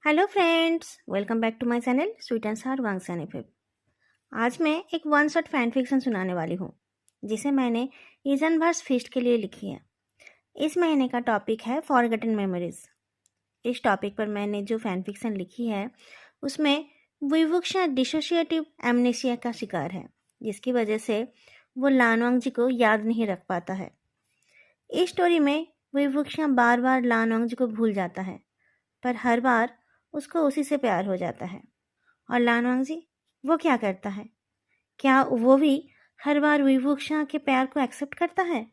Hello friends, welcome back to my channel sweet and sour वांगसन FM. आज मैं एक वन शॉट फैन फिक्शन सुनाने वाली हूँ जिसे मैंने ईजन वर्स फीस्ट के लिए लिखी है। इस महीने का टॉपिक है फॉरगटन मेमोरीज। इस टॉपिक पर मैंने जो फैन फिक्शन लिखी है उसमें विवुक्षा डिसोशिएटिव एमनेसिया का शिकार है, जिसकी वजह से वो लानवांग जी को याद नहीं रख पाता है। इस स्टोरी में विवुक्षा बार बार लानवांग जी को भूल जाता है, पर हर बार उसको उसी से प्यार हो जाता है। और लानवांग जी वो क्या करता है? क्या वो भी हर बार विवुक्षा के प्यार को एक्सेप्ट करता है?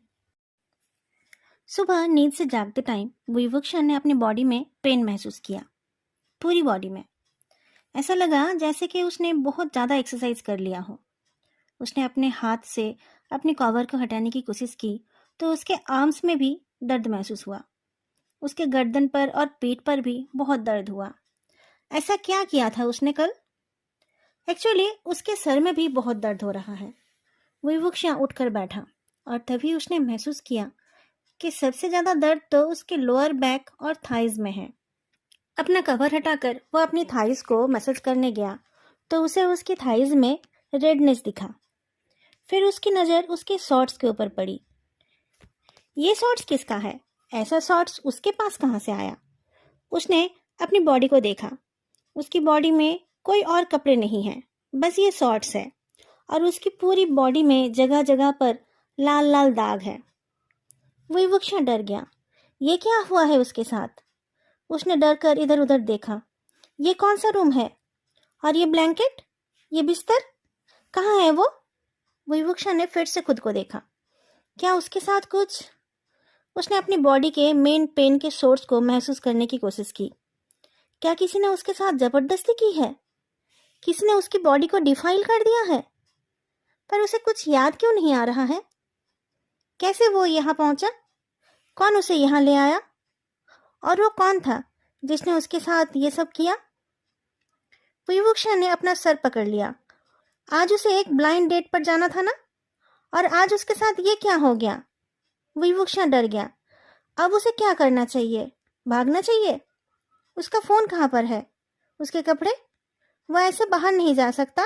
सुबह नींद से जागते टाइम विवुक्षा ने अपनी बॉडी में पेन महसूस किया, पूरी बॉडी में। ऐसा लगा जैसे कि उसने बहुत ज़्यादा एक्सरसाइज कर लिया हो। उसने अपने हाथ से अपने कवर को हटाने की कोशिश की तो उसके आर्म्स में भी दर्द महसूस हुआ। उसके गर्दन पर और पीठ पर भी बहुत दर्द हुआ। ऐसा क्या किया था उसने कल? एक्चुअली उसके सर में भी बहुत दर्द हो रहा है। विवुक्षा उठकर बैठा और तभी उसने महसूस किया कि सबसे ज्यादा दर्द तो उसके लोअर बैक और थाइज में है। अपना कवर हटाकर वो अपनी थाइज को मसाज करने गया तो उसे उसकी थाइज में रेडनेस दिखा। फिर उसकी नज़र उसके शॉर्ट्स के ऊपर पड़ी। ये शॉर्ट्स किसका है? ऐसा शॉर्ट्स उसके पास कहाँ से आया? उसने अपनी बॉडी को देखा। उसकी बॉडी में कोई और कपड़े नहीं हैं, बस ये शॉर्ट्स है। और उसकी पूरी बॉडी में जगह जगह पर लाल लाल दाग है। विवुक्षा डर गया। ये क्या हुआ है उसके साथ? उसने डर कर इधर उधर देखा। ये कौन सा रूम है? और ये ब्लैंकेट, ये बिस्तर, कहाँ है वो? विवुक्षा ने फिर से खुद को देखा। क्या उसके साथ कुछ? उसने अपनी बॉडी के मेन पेन के सोर्स को महसूस करने की कोशिश की। क्या किसी ने उसके साथ जबरदस्ती की है? किसी ने उसकी बॉडी को डिफाइल कर दिया है? पर उसे कुछ याद क्यों नहीं आ रहा है? कैसे वो यहाँ पहुंचा? कौन उसे यहाँ ले आया? और वो कौन था जिसने उसके साथ ये सब किया? विवुक्षा ने अपना सर पकड़ लिया। आज उसे एक ब्लाइंड डेट पर जाना था ना, और आज उसके साथ ये क्या हो गया? विवुक्षा डर गया। अब उसे क्या करना चाहिए? भागना चाहिए? उसका फोन कहाँ पर है? उसके कपड़े? वो ऐसे बाहर नहीं जा सकता।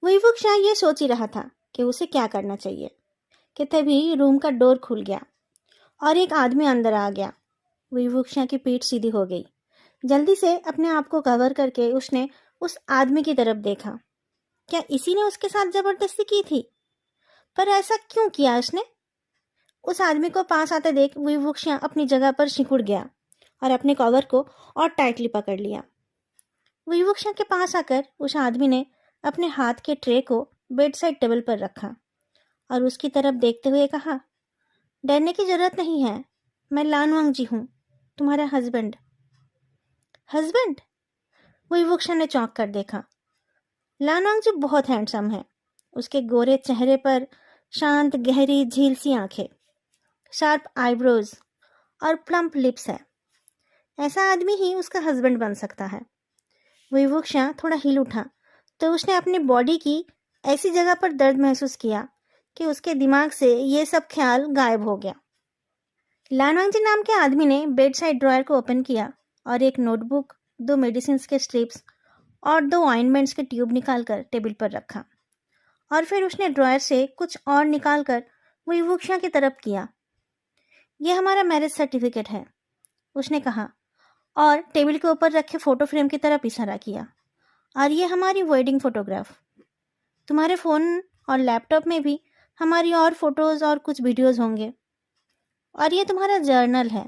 विवुक्षा ये सोच ही रहा था कि उसे क्या करना चाहिए कि तभी रूम का डोर खुल गया और एक आदमी अंदर आ गया। विवुक्षा की पीठ सीधी हो गई। जल्दी से अपने आप को कवर करके उसने उस आदमी की तरफ देखा। क्या इसी ने उसके साथ जबरदस्ती की थी? पर ऐसा क्यों किया उसने? उस आदमी को पास आते देख विवुक्षा अपनी जगह पर सिकुड़ गया और अपने कवर को और टाइटली पकड़ लिया। विवुक्षा के पास आकर उस आदमी ने अपने हाथ के ट्रे को बेड साइड टेबल पर रखा और उसकी तरफ देखते हुए कहा, डरने की जरूरत नहीं है, मैं लानवांग जी हूँ, तुम्हारा हस्बैंड। हस्बैंड? विवुक्षा ने चौंक कर देखा। लानवांग जी बहुत हैंडसम है। उसके गोरे चेहरे पर शांत गहरी झील सी आंखें, शार्प आईब्रोज और प्लम्प लिप्स है। ऐसा आदमी ही उसका हस्बैंड बन सकता है। विवुक्षा थोड़ा हिल उठा तो उसने अपनी बॉडी की ऐसी जगह पर दर्द महसूस किया कि उसके दिमाग से ये सब ख्याल गायब हो गया। लानवांग जी नाम के आदमी ने बेड साइड ड्रॉयर को ओपन किया और एक नोटबुक, 2 मेडिसिन के स्ट्रिप्स और 2 ऑइंटमेंट्स के ट्यूब निकालकर टेबल पर रखा। और फिर उसने ड्रॉयर से कुछ और निकालकर विवुक्षा की तरफ किया। यह हमारा मैरिज सर्टिफिकेट है, उसने कहा और टेबल के ऊपर रखे फोटो फ्रेम की तरफ इशारा किया। और ये हमारी वेडिंग फोटोग्राफ। तुम्हारे फ़ोन और लैपटॉप में भी हमारी और फोटोज़ और कुछ वीडियोज़ होंगे। और ये तुम्हारा जर्नल है,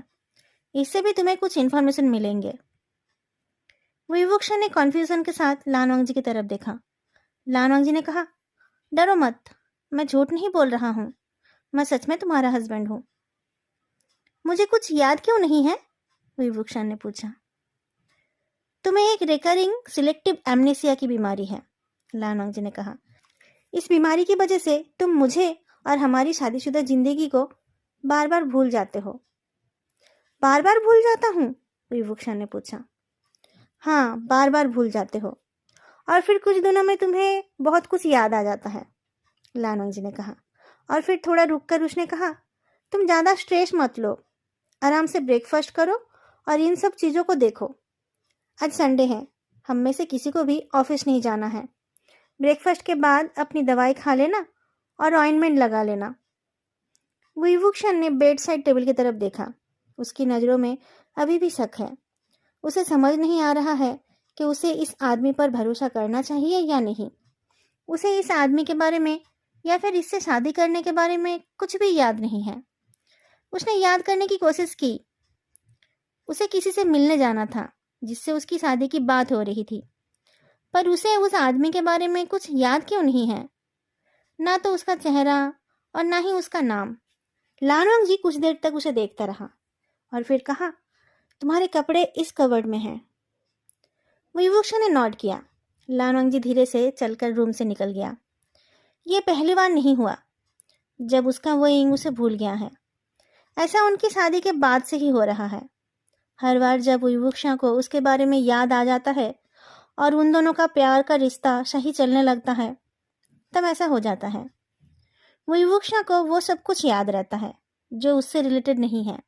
इससे भी तुम्हें कुछ इन्फॉर्मेशन मिलेंगे। विवुक्षा ने कन्फ्यूजन के साथ लानवांग जी की तरफ देखा। लानवांग जी ने कहा, डरो मत, मैं झूठ नहीं बोल रहा हूँ, मैं सच में तुम्हारा हस्बैंड हूँ। मुझे कुछ याद क्यों नहीं है? विवुक्षा ने पूछा। तुम्हें एक रिकरिंग सिलेक्टिव एमनेसिया की बीमारी है, लानवांग जी ने कहा। इस बीमारी की वजह से तुम मुझे और हमारी शादीशुदा जिंदगी को बार बार भूल जाते हो। बार बार भूल जाता हूँ? विवुक्षा ने पूछा। हाँ, बार बार भूल जाते हो और फिर कुछ दिनों में तुम्हें बहुत कुछ याद आ जाता है, लानवांग जी ने कहा। और फिर थोड़ा रुककर उसने कहा, तुम ज़्यादा स्ट्रेस मत लो, आराम से ब्रेकफास्ट करो और इन सब चीज़ों को देखो। आज संडे है, हम में से किसी को भी ऑफिस नहीं जाना है। ब्रेकफास्ट के बाद अपनी दवाई खा लेना और ऑइंटमेंट लगा लेना। विभूषण ने बेड साइड टेबल की तरफ देखा। उसकी नज़रों में अभी भी शक है। उसे समझ नहीं आ रहा है कि उसे इस आदमी पर भरोसा करना चाहिए या नहीं। उसे इस आदमी के बारे में या फिर इससे शादी करने के बारे में कुछ भी याद नहीं है। उसने याद करने की कोशिश की। उसे किसी से मिलने जाना था जिससे उसकी शादी की बात हो रही थी, पर उसे उस आदमी के बारे में कुछ याद क्यों नहीं है? ना तो उसका चेहरा और ना ही उसका नाम। लानवंग जी कुछ देर तक उसे देखता रहा और फिर कहा, तुम्हारे कपड़े इस कबर्ड में हैं। विभूषण ने नॉट किया। लानवंग जी धीरे से चलकर रूम से निकल गया। यह पहली बार नहीं हुआ जब उसका वो इंग उसे भूल गया है। ऐसा उनकी शादी के बाद से ही हो रहा है। हर बार जब विभूषण को उसके बारे में याद आ जाता है और उन दोनों का प्यार का रिश्ता सही चलने लगता है, तब ऐसा हो जाता है। विभूषण को वो सब कुछ याद रहता है जो उससे रिलेटेड नहीं है,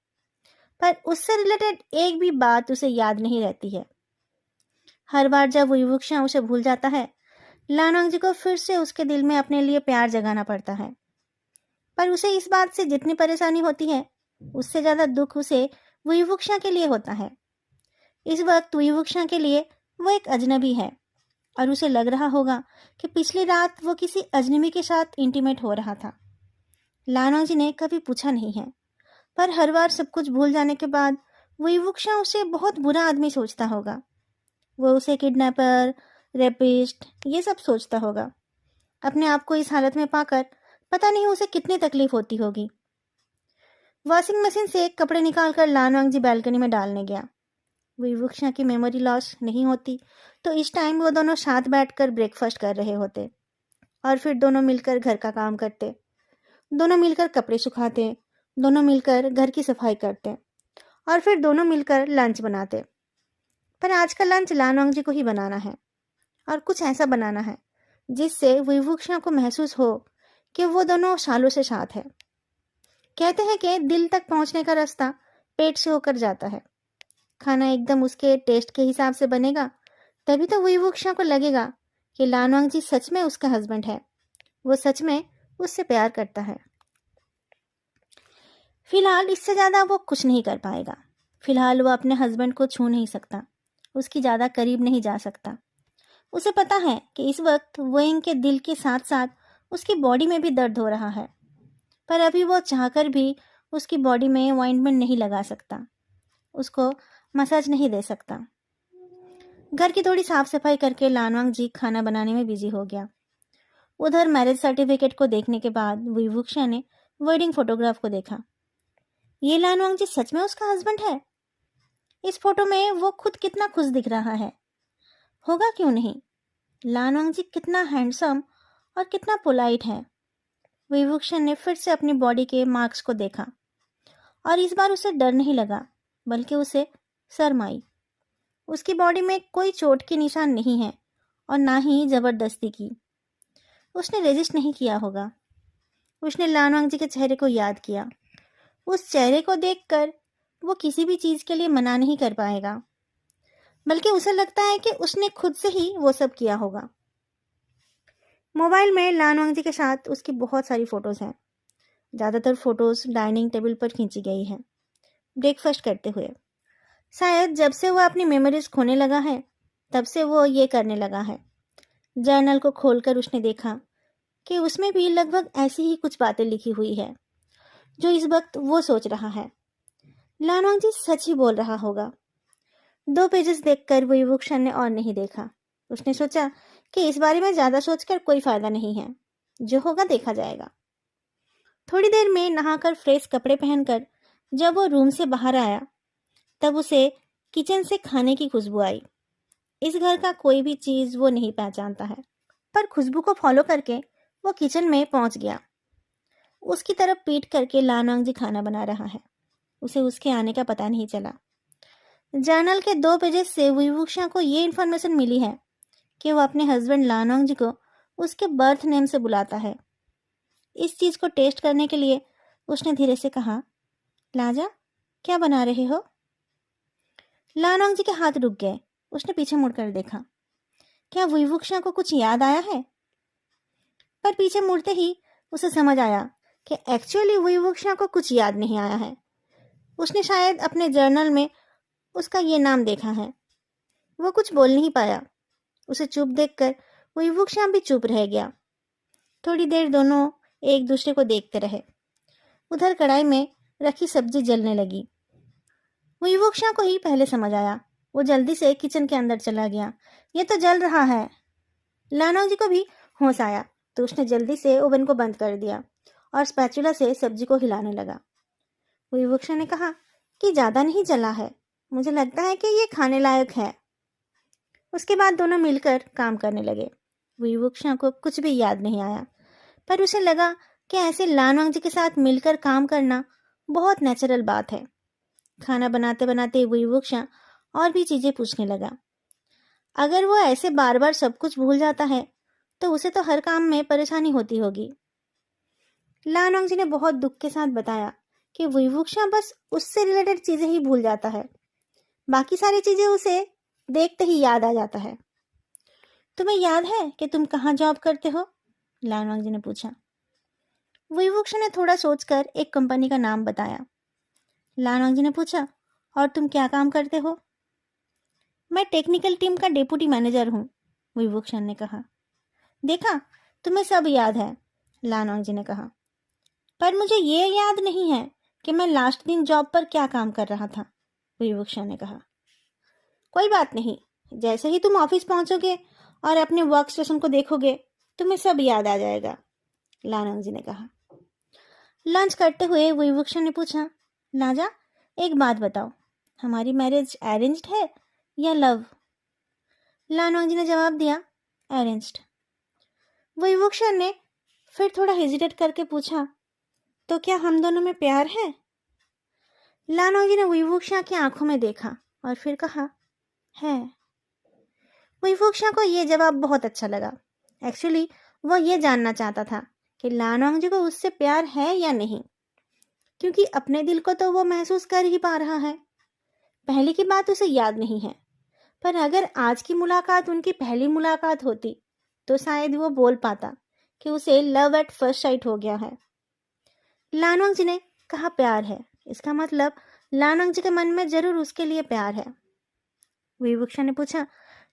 पर उससे रिलेटेड एक भी बात उसे याद नहीं रहती है। हर बार जब विभूषण उसे भूल जाता है, लानवंग जी को फिर से उसके दिल में अपने लिए प्यार जगाना पड़ता है। पर उसे इस बात से जितनी परेशानी होती है, उससे ज़्यादा दुख उसे विभूषण के लिए होता है। इस वक्त विभूषण के लिए वो एक अजनबी है और उसे लग रहा होगा कि पिछली रात वो किसी अजनबी के साथ इंटीमेट हो रहा था। लानवंग जी ने कभी पूछा नहीं है, पर हर बार सब कुछ भूल जाने के बाद विभूषण उसे बहुत बुरा आदमी सोचता होगा। वो उसे किडनैपर, रेपिस्ट ये सब सोचता होगा। अपने आप को इस हालत में पाकर पता नहीं उसे कितनी तकलीफ होती होगी। वॉशिंग मशीन से कपड़े निकालकर लानवंग जी बालकनी में डालने गया। विभूषण की मेमोरी लॉस नहीं होती तो इस टाइम वो दोनों साथ बैठकर ब्रेकफास्ट कर रहे होते और फिर दोनों मिलकर घर का काम करते, दोनों मिलकर कपड़े सुखाते, दोनों मिलकर घर की सफाई करते और फिर दोनों मिलकर लंच बनाते। पर आज का लंच लानवंग जी को ही बनाना है और कुछ ऐसा बनाना है जिससे विभूषण को महसूस हो कि वो दोनों सालों से साथ है। कहते हैं कि दिल तक पहुंचने का रास्ता पेट से होकर जाता है। खाना एकदम उसके टेस्ट के हिसाब से बनेगा, तभी तो विभूषण को लगेगा कि लानवंग जी सच में उसका हस्बैंड है, वो सच में उससे प्यार करता है। फिलहाल इससे ज़्यादा वो कुछ नहीं कर पाएगा। फिलहाल वो अपने हस्बैंड को छू नहीं सकता, उसकी ज़्यादा करीब नहीं जा सकता। उसे पता है कि इस वक्त वेइंग के दिल के साथ साथ उसकी बॉडी में भी दर्द हो रहा है, पर अभी वो चाहकर भी उसकी बॉडी में ऑइंटमेंट नहीं लगा सकता, उसको मसाज नहीं दे सकता। घर की थोड़ी साफ सफाई करके लानवंग जी खाना बनाने में बिजी हो गया। उधर मैरिज सर्टिफिकेट को देखने के बाद विभूषण ने वेडिंग फोटोग्राफ को देखा। ये लानवंग जी सच में उसका हस्बैंड है? इस फोटो में वो खुद कितना खुश दिख रहा है। होगा क्यों नहीं? लानवंग जी कितना हैंडसम और कितना पोलाइट है। विभूषण ने फिर से अपनी बॉडी के मार्क्स को देखा और इस बार उसे डर नहीं लगा, बल्कि उसे शर्म आई। उसकी बॉडी में कोई चोट के निशान नहीं है और ना ही जबरदस्ती की। उसने रेजिस्ट नहीं किया होगा। उसने लानवंग जी के चेहरे को याद किया। उस चेहरे को देखकर वो किसी भी चीज़ के लिए मना नहीं कर पाएगा, बल्कि उसे लगता है कि उसने खुद से ही वो सब किया होगा। मोबाइल में लानवंग जी के साथ उसकी बहुत सारी फ़ोटोज़ हैं। ज़्यादातर फ़ोटोज़ डाइनिंग टेबल पर खींची गई हैं, ब्रेकफास्ट करते हुए। शायद जब से वो अपनी मेमोरीज खोने लगा है, तब से वो ये करने लगा है। जर्नल को खोलकर उसने देखा कि उसमें भी लगभग ऐसी ही कुछ बातें लिखी हुई है जो इस वक्त वो सोच रहा है। लानवंग जी सच ही बोल रहा होगा। 2 पेजेस देखकर विभूषण ने और नहीं देखा। उसने सोचा कि इस बारे में ज़्यादा सोचकर कोई फ़ायदा नहीं है, जो होगा देखा जाएगा। थोड़ी देर में नहाकर फ्रेश कपड़े पहनकर जब वो रूम से बाहर आया, तब उसे किचन से खाने की खुशबू आई। इस घर का कोई भी चीज़ वो नहीं पहचानता है, पर खुशबू को फॉलो करके वो किचन में पहुंच गया। उसकी तरफ पीट करके लानवंग जी खाना बना रहा है। उसे उसके आने का पता नहीं चला। जर्नल के 2 पेजेस से विभूषण को ये इन्फॉर्मेशन मिली है कि वो अपने हस्बैंड लानवंग जी को उसके बर्थ नेम से बुलाता है। इस चीज़ को टेस्ट करने के लिए उसने धीरे से कहा, लाजा, क्या बना रहे हो? लानवंग जी के हाथ रुक गए। उसने पीछे मुड़कर देखा। क्या वुइवुक्शा को कुछ याद आया है? पर पीछे मुड़ते ही उसे समझ आया कि एक्चुअली वुइवुक्शा को कुछ याद नहीं आया है। उसने शायद अपने जर्नल में उसका ये नाम देखा है। वो कुछ बोल नहीं पाया। उसे चुप देखकर वुइवुक्शा भी चुप रह गया। थोड़ी देर दोनों एक दूसरे को देखते रहे। उधर कढ़ाई में रखी सब्जी जलने लगी। वुइवुक्शा को ही पहले समझ आया। वो जल्दी से किचन के अंदर चला गया। ये तो जल रहा है। लानोंग जी को भी होश आया तो उसने जल्दी से ओवन को बंद कर दिया और स्पैचुला से सब्जी को हिलाने लगा। वुइवुक्शा ने कहा कि ज़्यादा नहीं जला है, मुझे लगता है कि ये खाने लायक है। उसके बाद दोनों मिलकर काम करने लगे। वुइवुक्शा को कुछ भी याद नहीं आया, पर उसे लगा कि ऐसे लानोंग जी के साथ मिलकर काम करना बहुत नेचुरल बात है। खाना बनाते बनाते वुइवुक्शा और भी चीज़ें पूछने लगा। अगर वो ऐसे बार बार सब कुछ भूल जाता है तो उसे तो हर काम में परेशानी होती होगी। लानोंग जी ने बहुत दुख के साथ बताया कि वुइवुक्शा बस उससे रिलेटेड चीज़ें ही भूल जाता है, बाकी सारी चीज़ें उसे देखते ही याद आ जाता है। तुम्हें याद है कि तुम कहाँ जॉब करते हो? लानोंग जी ने पूछा। वुइवुक्शा ने थोड़ा सोचकर एक कंपनी का नाम बताया। लानोंग जी ने पूछा, और तुम क्या काम करते हो? मैं टेक्निकल टीम का डेप्यूटी मैनेजर हूँ, वुइवुक्शा ने कहा। देखा, तुम्हें सब याद है, लानोंग जी ने कहा। पर मुझे ये याद नहीं है कि मैं लास्ट दिन जॉब पर क्या काम कर रहा था, वुइवुक्शा ने कहा। कोई बात नहीं, जैसे ही तुम ऑफिस पहुंचोगे और अपने वर्क स्टेशन को देखोगे तुम्हें सब याद आ जाएगा, लानोंग जी ने कहा। लंच करते हुए वुइवुक्शा ने पूछा, नाजा, एक बात बताओ, हमारी मैरिज अरेंज्ड है या लव? लानोंग जी ने जवाब दिया, अरेंज्ड। वुइवुक्शा ने फिर थोड़ा हेजिटेट करके पूछा, तो क्या हम दोनों में प्यार है? लानोंग जी ने वुइवुक्शा की आंखों में देखा और फिर कहा, है। वुइवुक्शा को यह जवाब बहुत अच्छा लगा। एक्चुअली वह यह जानना चाहता था कि लानोंग जी को उससे प्यार है या नहीं, क्योंकि अपने दिल को तो वो महसूस कर ही पा रहा है। पहले की बात उसे याद नहीं है, पर अगर आज की मुलाकात उनकी पहली मुलाकात होती तो शायद वो बोल पाता कि उसे लव एट फर्स्ट साइट हो गया है। लानोंग जी ने कहा प्यार है, इसका मतलब लानोंग जी के मन में जरूर उसके लिए प्यार है। वुइवुक्शा ने पूछा,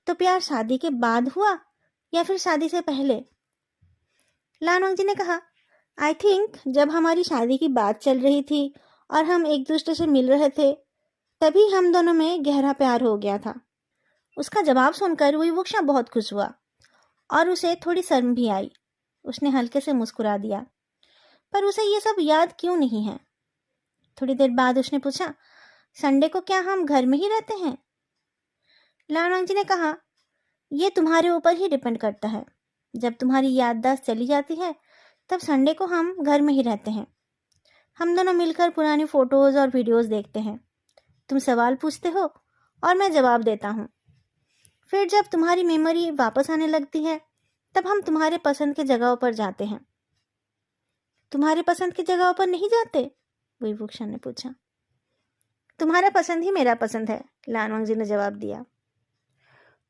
तो प्यार शादी के बाद हुआ या फिर शादी से पहले? लानोंग जी ने कहा, आई थिंक जब हमारी शादी की बात चल रही थी और हम एक दूसरे से मिल रहे थे तभी हम दोनों में गहरा प्यार हो गया था। उसका जवाब सुनकर वुइवुक्शा बहुत खुश हुआ और उसे थोड़ी शर्म भी आई। उसने हल्के से मुस्कुरा दिया, पर उसे ये सब याद क्यों नहीं है। थोड़ी देर बाद उसने पूछा, संडे को क्या हम घर में ही रहते हैं? लानोंग जी ने कहा, यह तुम्हारे ऊपर ही डिपेंड करता है। जब तुम्हारी याददाश्त चली जाती है तब संडे को हम घर में ही रहते हैं। हम दोनों मिलकर पुरानी फोटोज और वीडियोस देखते हैं। तुम सवाल पूछते हो और मैं जवाब देता हूँ। फिर जब तुम्हारी मेमोरी वापस आने लगती है तब हम तुम्हारे पसंद की जगहों पर जाते हैं। तुम्हारे पसंद की जगहों पर नहीं जाते? वुइवुक्शा ने पूछा। तुम्हारा पसंद ही मेरा पसंद है, लानोंग जी ने जवाब दिया।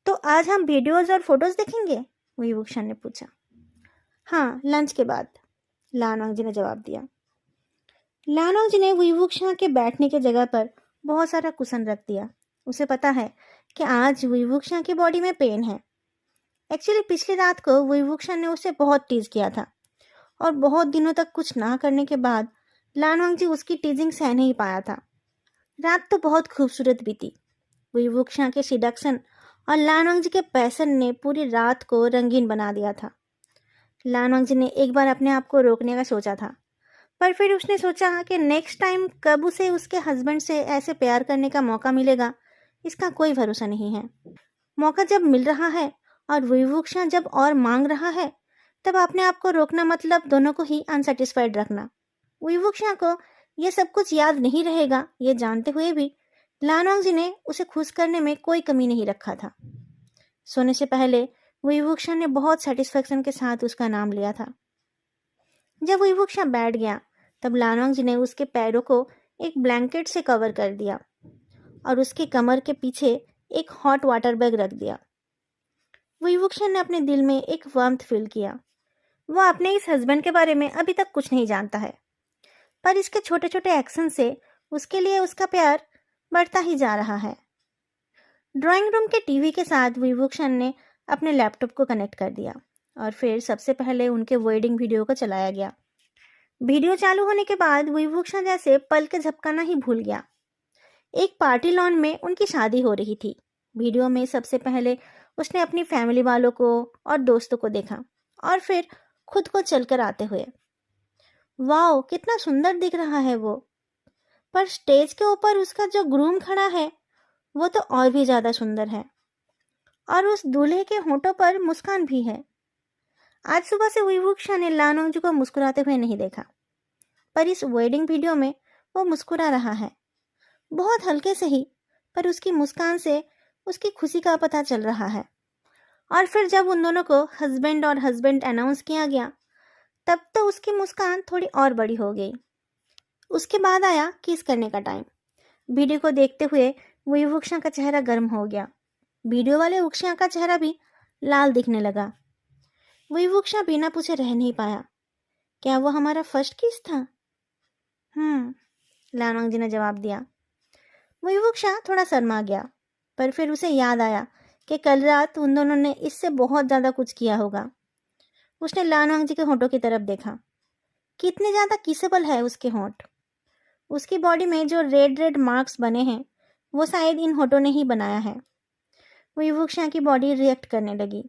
तो आज हम वीडियोस और फोटोज देखेंगे? वुइवुक्शा ने पूछा। हाँ, लंच के बाद, लानोंग जी ने जवाब दिया। लानोंग जी ने वुइवुक्शा के बैठने की जगह पर बहुत सारा कुशन रख दिया। उसे पता है कि आज वुइवुक्शा की बॉडी में पेन है। एक्चुअली पिछली रात को वुइवुक्शा ने उसे बहुत टीज किया था और बहुत दिनों तक कुछ ना करने के बाद लानोंग जी उसकी टीजिंग सह नहीं पाया था। रात तो बहुत खूबसूरत बीती। वुइवुक्शा के सिडक्शन और लानोंग जी के पैसन ने पूरी रात को रंगीन बना दिया था। लानोंग जी ने एक बार अपने आप को रोकने का सोचा था, पर फिर उसने सोचा कि नेक्स्ट टाइम कब उसे उसके हस्बैंड से ऐसे प्यार करने का मौका मिलेगा, इसका कोई भरोसा नहीं है। मौका जब मिल रहा है और वुइवुक्शा जब और मांग रहा है तब अपने आप को रोकना मतलब दोनों को ही अनसेटिस्फाइड रखना। वुइवुक्शा को यह सब कुछ याद नहीं रहेगा, ये जानते हुए भी लानोंग जी ने उसे खुश करने में कोई कमी नहीं रखा था। सोने से पहले वुइवुक्शा ने बहुत सेटिस्फेक्शन के साथ उसका नाम लिया था। जब वुइवुक्शा बैठ गया तब लानोंग जी ने उसके पैरों को एक ब्लैंकेट से कवर कर दिया और उसके कमर के पीछे एक हॉट वाटर बैग रख दिया। विभूषण ने अपने दिल में एक वार्मथ फील किया। वो अपने इस हस्बैंड के बारे में अभी तक कुछ नहीं जानता है, पर इसके छोटे छोटे एक्शन से उसके लिए उसका प्यार बढ़ता ही जा रहा है। ड्राइंग रूम के टीवी के साथ विभूषण ने अपने लैपटॉप को कनेक्ट कर दिया और फिर सबसे पहले उनके वेडिंग वीडियो को चलाया गया। वीडियो चालू होने के बाद विभूषण जैसे पल के झपकाना ही भूल गया। एक पार्टी लॉन में उनकी शादी हो रही थी। वीडियो में सबसे पहले उसने अपनी फैमिली वालों को और दोस्तों को देखा और फिर खुद को चलकर आते हुए। वाओ, कितना सुंदर दिख रहा है वो। पर स्टेज के ऊपर उसका जो ग्रूम खड़ा है वो तो और भी ज्यादा सुंदर है, और उस दूल्हे के होठों पर मुस्कान भी है। आज सुबह से विभूषण ने लानोंगजू को मुस्कुराते हुए नहीं देखा, पर इस वेडिंग वीडियो में वो मुस्कुरा रहा है। बहुत हल्के से ही, पर उसकी मुस्कान से उसकी खुशी का पता चल रहा है। और फिर जब उन दोनों को हस्बैंड और हस्बैंड अनाउंस किया गया, तब तो उसकी मुस्कान थोड़ी और बड़ी हो गई। उसके बाद आया किस करने का टाइम। वीडियो को देखते हुए विभूषण का चेहरा गर्म हो गया। वीडियो वाले उक्षिया का चेहरा भी लाल दिखने लगा। विभूषण बिना पूछे रह नहीं पाया। क्या वो हमारा फर्स्ट किस था? लानोंग जी ने जवाब दिया। विभूषण थोड़ा शर्मा गया, पर फिर उसे याद आया कि कल रात उन दोनों ने इससे बहुत ज्यादा कुछ किया होगा। उसने लानोंग जी के होठों की तरफ देखा। कितने ज्यादा किसेबल है उसके होठ। उसकी बॉडी में जो रेड रेड मार्क्स बने हैं वो शायद इन होठों ने ही बनाया है। विभूषण की बॉडी रिएक्ट करने लगी।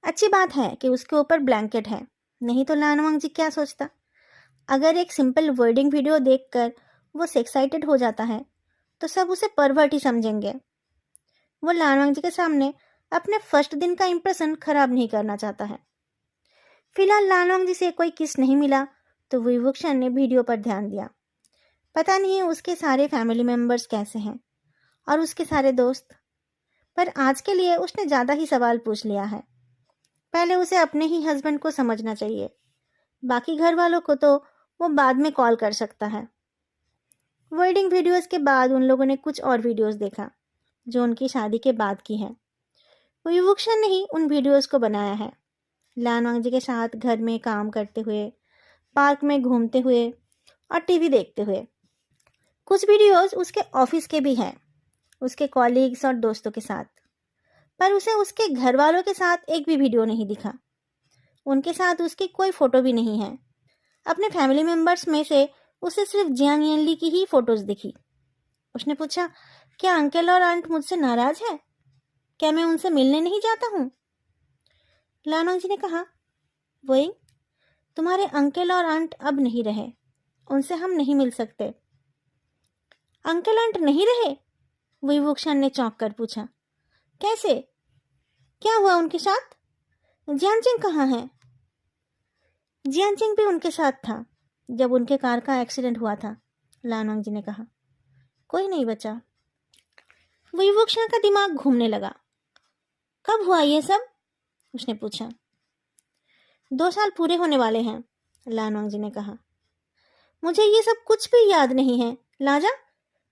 अच्छी बात है कि उसके ऊपर ब्लैंकेट है, नहीं तो लानोंग जी क्या सोचता। अगर एक सिंपल वेडिंग वीडियो देखकर वो एक्साइटेड हो जाता है तो सब उसे परवर्ट ही समझेंगे। वो लानोंग जी के सामने अपने फर्स्ट दिन का इंप्रेशन खराब नहीं करना चाहता है। फिलहाल लानोंग जी से कोई किस नहीं मिला तो विभूषण ने वीडियो पर ध्यान दिया। पता नहीं उसके सारे फैमिली मेंबर्स कैसे हैं और उसके सारे दोस्त। पर आज के लिए उसने ज़्यादा ही सवाल पूछ लिया है। पहले उसे अपने ही हस्बैंड को समझना चाहिए, बाकी घर वालों को तो वो बाद में कॉल कर सकता है। वेडिंग वीडियोस के बाद उन लोगों ने कुछ और वीडियोस देखा जो उनकी शादी के बाद की है। विभूषण ने ही उन वीडियोस को बनाया है। लानोंग जी के साथ घर में काम करते हुए, पार्क में घूमते हुए और टीवी देखते हुए। कुछ वीडियोस उसके ऑफिस के भी हैं, उसके कॉलीग्स और दोस्तों के साथ। पर उसे उसके घर वालों के साथ एक भी वीडियो नहीं दिखा। उनके साथ उसकी कोई फोटो भी नहीं है। अपने फैमिली मेंबर्स में से उसे सिर्फ जियांग येनली की ही फोटोज दिखी। उसने पूछा, क्या अंकल और आंट मुझसे नाराज है? क्या मैं उनसे मिलने नहीं जाता हूँ? लानोंग जी ने कहा, वही, तुम्हारे अंकल और आंट अब नहीं रहे, उनसे हम नहीं मिल सकते। अंकल आंट नहीं रहे? विभूषण ने चौंक कर पूछा। कैसे? क्या हुआ उनके साथ? जियांचिंग कहाँ है? जियांचिंग भी उनके साथ था जब उनके कार का एक्सीडेंट हुआ था, लानोंग जी ने कहा। कोई नहीं बचा। विभूषण का दिमाग घूमने लगा। कब हुआ ये सब? उसने पूछा। 2 साल पूरे होने वाले हैं, लानोंग जी ने कहा। मुझे ये सब कुछ भी याद नहीं है। लाजा,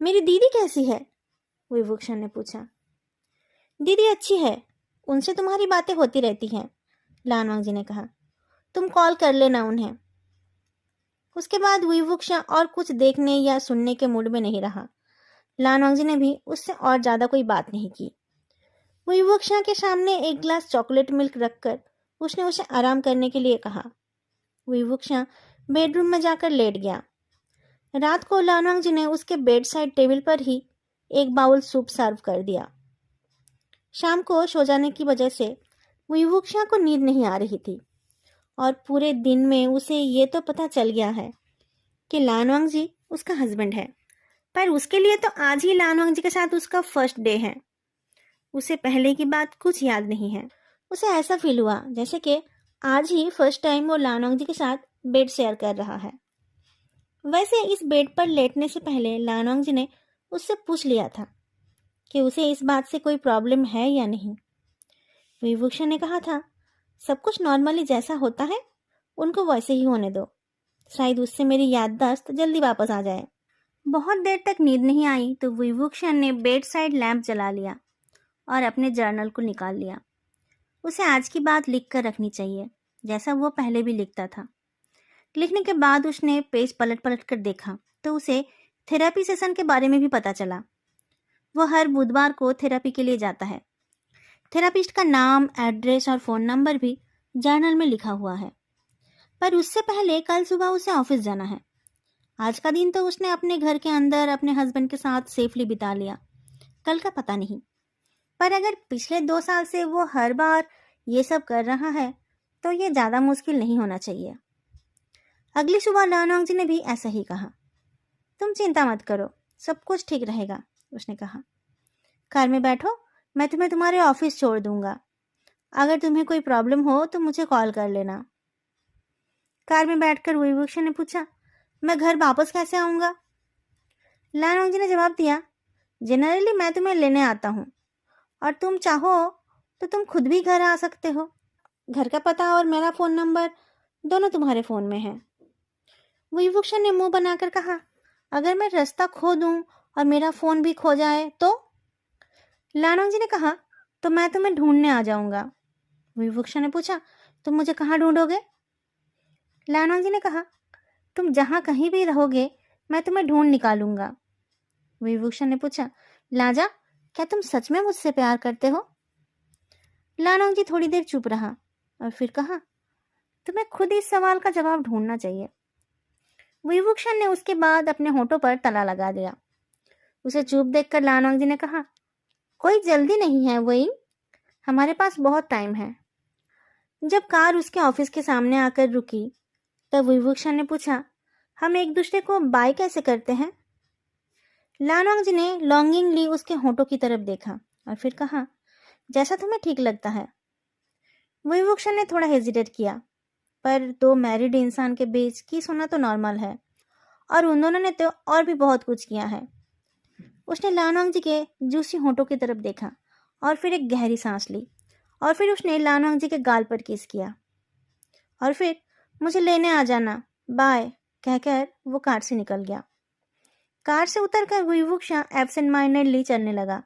मेरी दीदी कैसी है? विभूषण ने पूछा। दीदी अच्छी है, उनसे तुम्हारी बातें होती रहती हैं, लानोंग जी ने कहा। तुम कॉल कर लेना उन्हें। उसके बाद विभूषण और कुछ देखने या सुनने के मूड में नहीं रहा। लानोंग जी ने भी उससे और ज्यादा कोई बात नहीं की। विभूषण के सामने एक ग्लास चॉकलेट मिल्क रखकर उसने उसे आराम करने के लिए कहा। विभूषण बेडरूम में जाकर लेट गया। रात को लानोंग जी ने उसके बेड साइड टेबल पर ही एक बाउल सूप सर्व कर दिया। शाम को सो जाने की वजह से विभूषण को नींद नहीं आ रही थी, और पूरे दिन में उसे ये तो पता चल गया है कि लानोंग जी उसका हस्बैंड है, पर उसके लिए तो आज ही लानोंग जी के साथ उसका फर्स्ट डे है। उसे पहले की बात कुछ याद नहीं है। उसे ऐसा फील हुआ जैसे कि आज ही फर्स्ट टाइम वो लानोंग जी के साथ बेड शेयर कर रहा है। वैसे इस बेड पर लेटने से पहले लानोंग जी ने उससे पूछ लिया था कि उसे इस बात से कोई प्रॉब्लम है या नहीं। विभूषण ने कहा था, सब कुछ नॉर्मली जैसा होता है उनको वैसे ही होने दो, शायद उससे मेरी याददाश्त जल्दी वापस आ जाए। बहुत देर तक नींद नहीं आई तो विभूषण ने बेड साइड लैंप जला लिया और अपने जर्नल को निकाल लिया। उसे आज की बात लिख कर रखनी चाहिए, जैसा वो पहले भी लिखता था। लिखने के बाद उसने पेज पलट पलट कर देखा तो उसे थेरेपी सेशन के बारे में भी पता चला। वो हर बुधवार को थेरेपी के लिए जाता है। थेरापिस्ट का नाम, एड्रेस और फ़ोन नंबर भी जर्नल में लिखा हुआ है। पर उससे पहले कल सुबह उसे ऑफिस जाना है। आज का दिन तो उसने अपने घर के अंदर अपने हस्बैंड के साथ सेफली बिता लिया, कल का पता नहीं। पर अगर पिछले 2 साल से वो हर बार ये सब कर रहा है तो ये ज़्यादा मुश्किल नहीं होना चाहिए। अगली सुबह लानोंग जी ने भी ऐसा ही कहा। तुम चिंता मत करो, सब कुछ ठीक रहेगा, उसने कहा। कार में बैठो, मैं तुम्हें तुम्हारे ऑफिस छोड़ दूंगा। अगर तुम्हें कोई प्रॉब्लम हो तो मुझे कॉल कर लेना। कार में बैठकर विभूषण ने पूछा, मैं घर वापस कैसे आऊँगा? लानोंग जी ने जवाब दिया, जनरली मैं तुम्हें लेने आता हूँ और तुम चाहो तो तुम खुद भी घर आ सकते हो। घर का पता और मेरा फ़ोन नंबर दोनों तुम्हारे फ़ोन में है। विभूषण ने मुंह बनाकर कहा, अगर मैं रास्ता खो दूँ और मेरा फ़ोन भी खो जाए तो? लानोंग जी ने कहा, तो मैं तुम्हें ढूंढने आ जाऊँगा। विभूषण ने पूछा, तुम मुझे कहाँ ढूंढोगे? लानोंग जी ने कहा, तुम जहाँ कहीं भी रहोगे मैं तुम्हें ढूंढ निकालूंगा। विभूषण ने पूछा, लाजा, क्या तुम सच में मुझसे प्यार करते हो? लानोंग जी थोड़ी देर चुप रहा और फिर कहा, तुम्हें खुद इस सवाल का जवाब ढूंढना चाहिए। विभूषण ने उसके बाद अपने होठों पर ताला लगा दिया। उसे चुप देखकर लानोंग जी ने कहा, कोई जल्दी नहीं है वेइंग, हमारे पास बहुत टाइम है। जब कार उसके ऑफिस के सामने आकर रुकी तब विभूषण ने पूछा, हम एक दूसरे को बाय कैसे करते हैं? लानोंग जी ने लॉन्गिंगली उसके होठों की तरफ देखा और फिर कहा, जैसा तुम्हें ठीक लगता है। विभूषण ने थोड़ा हेजिटेट किया, पर 2 मैरिड इंसान के बीच किस होना तो नॉर्मल है और उन दोनों ने तो और भी बहुत कुछ किया है। उसने लानोंग जी के जूसी होठों की तरफ देखा और फिर एक गहरी सांस ली और फिर उसने लानोंग जी के गाल पर किस किया और फिर मुझे लेने आ जाना, बाय कहकर वो कार से निकल गया। कार से उतरकर विभूषण एब्सेंट माइंडेडली चलने लगा।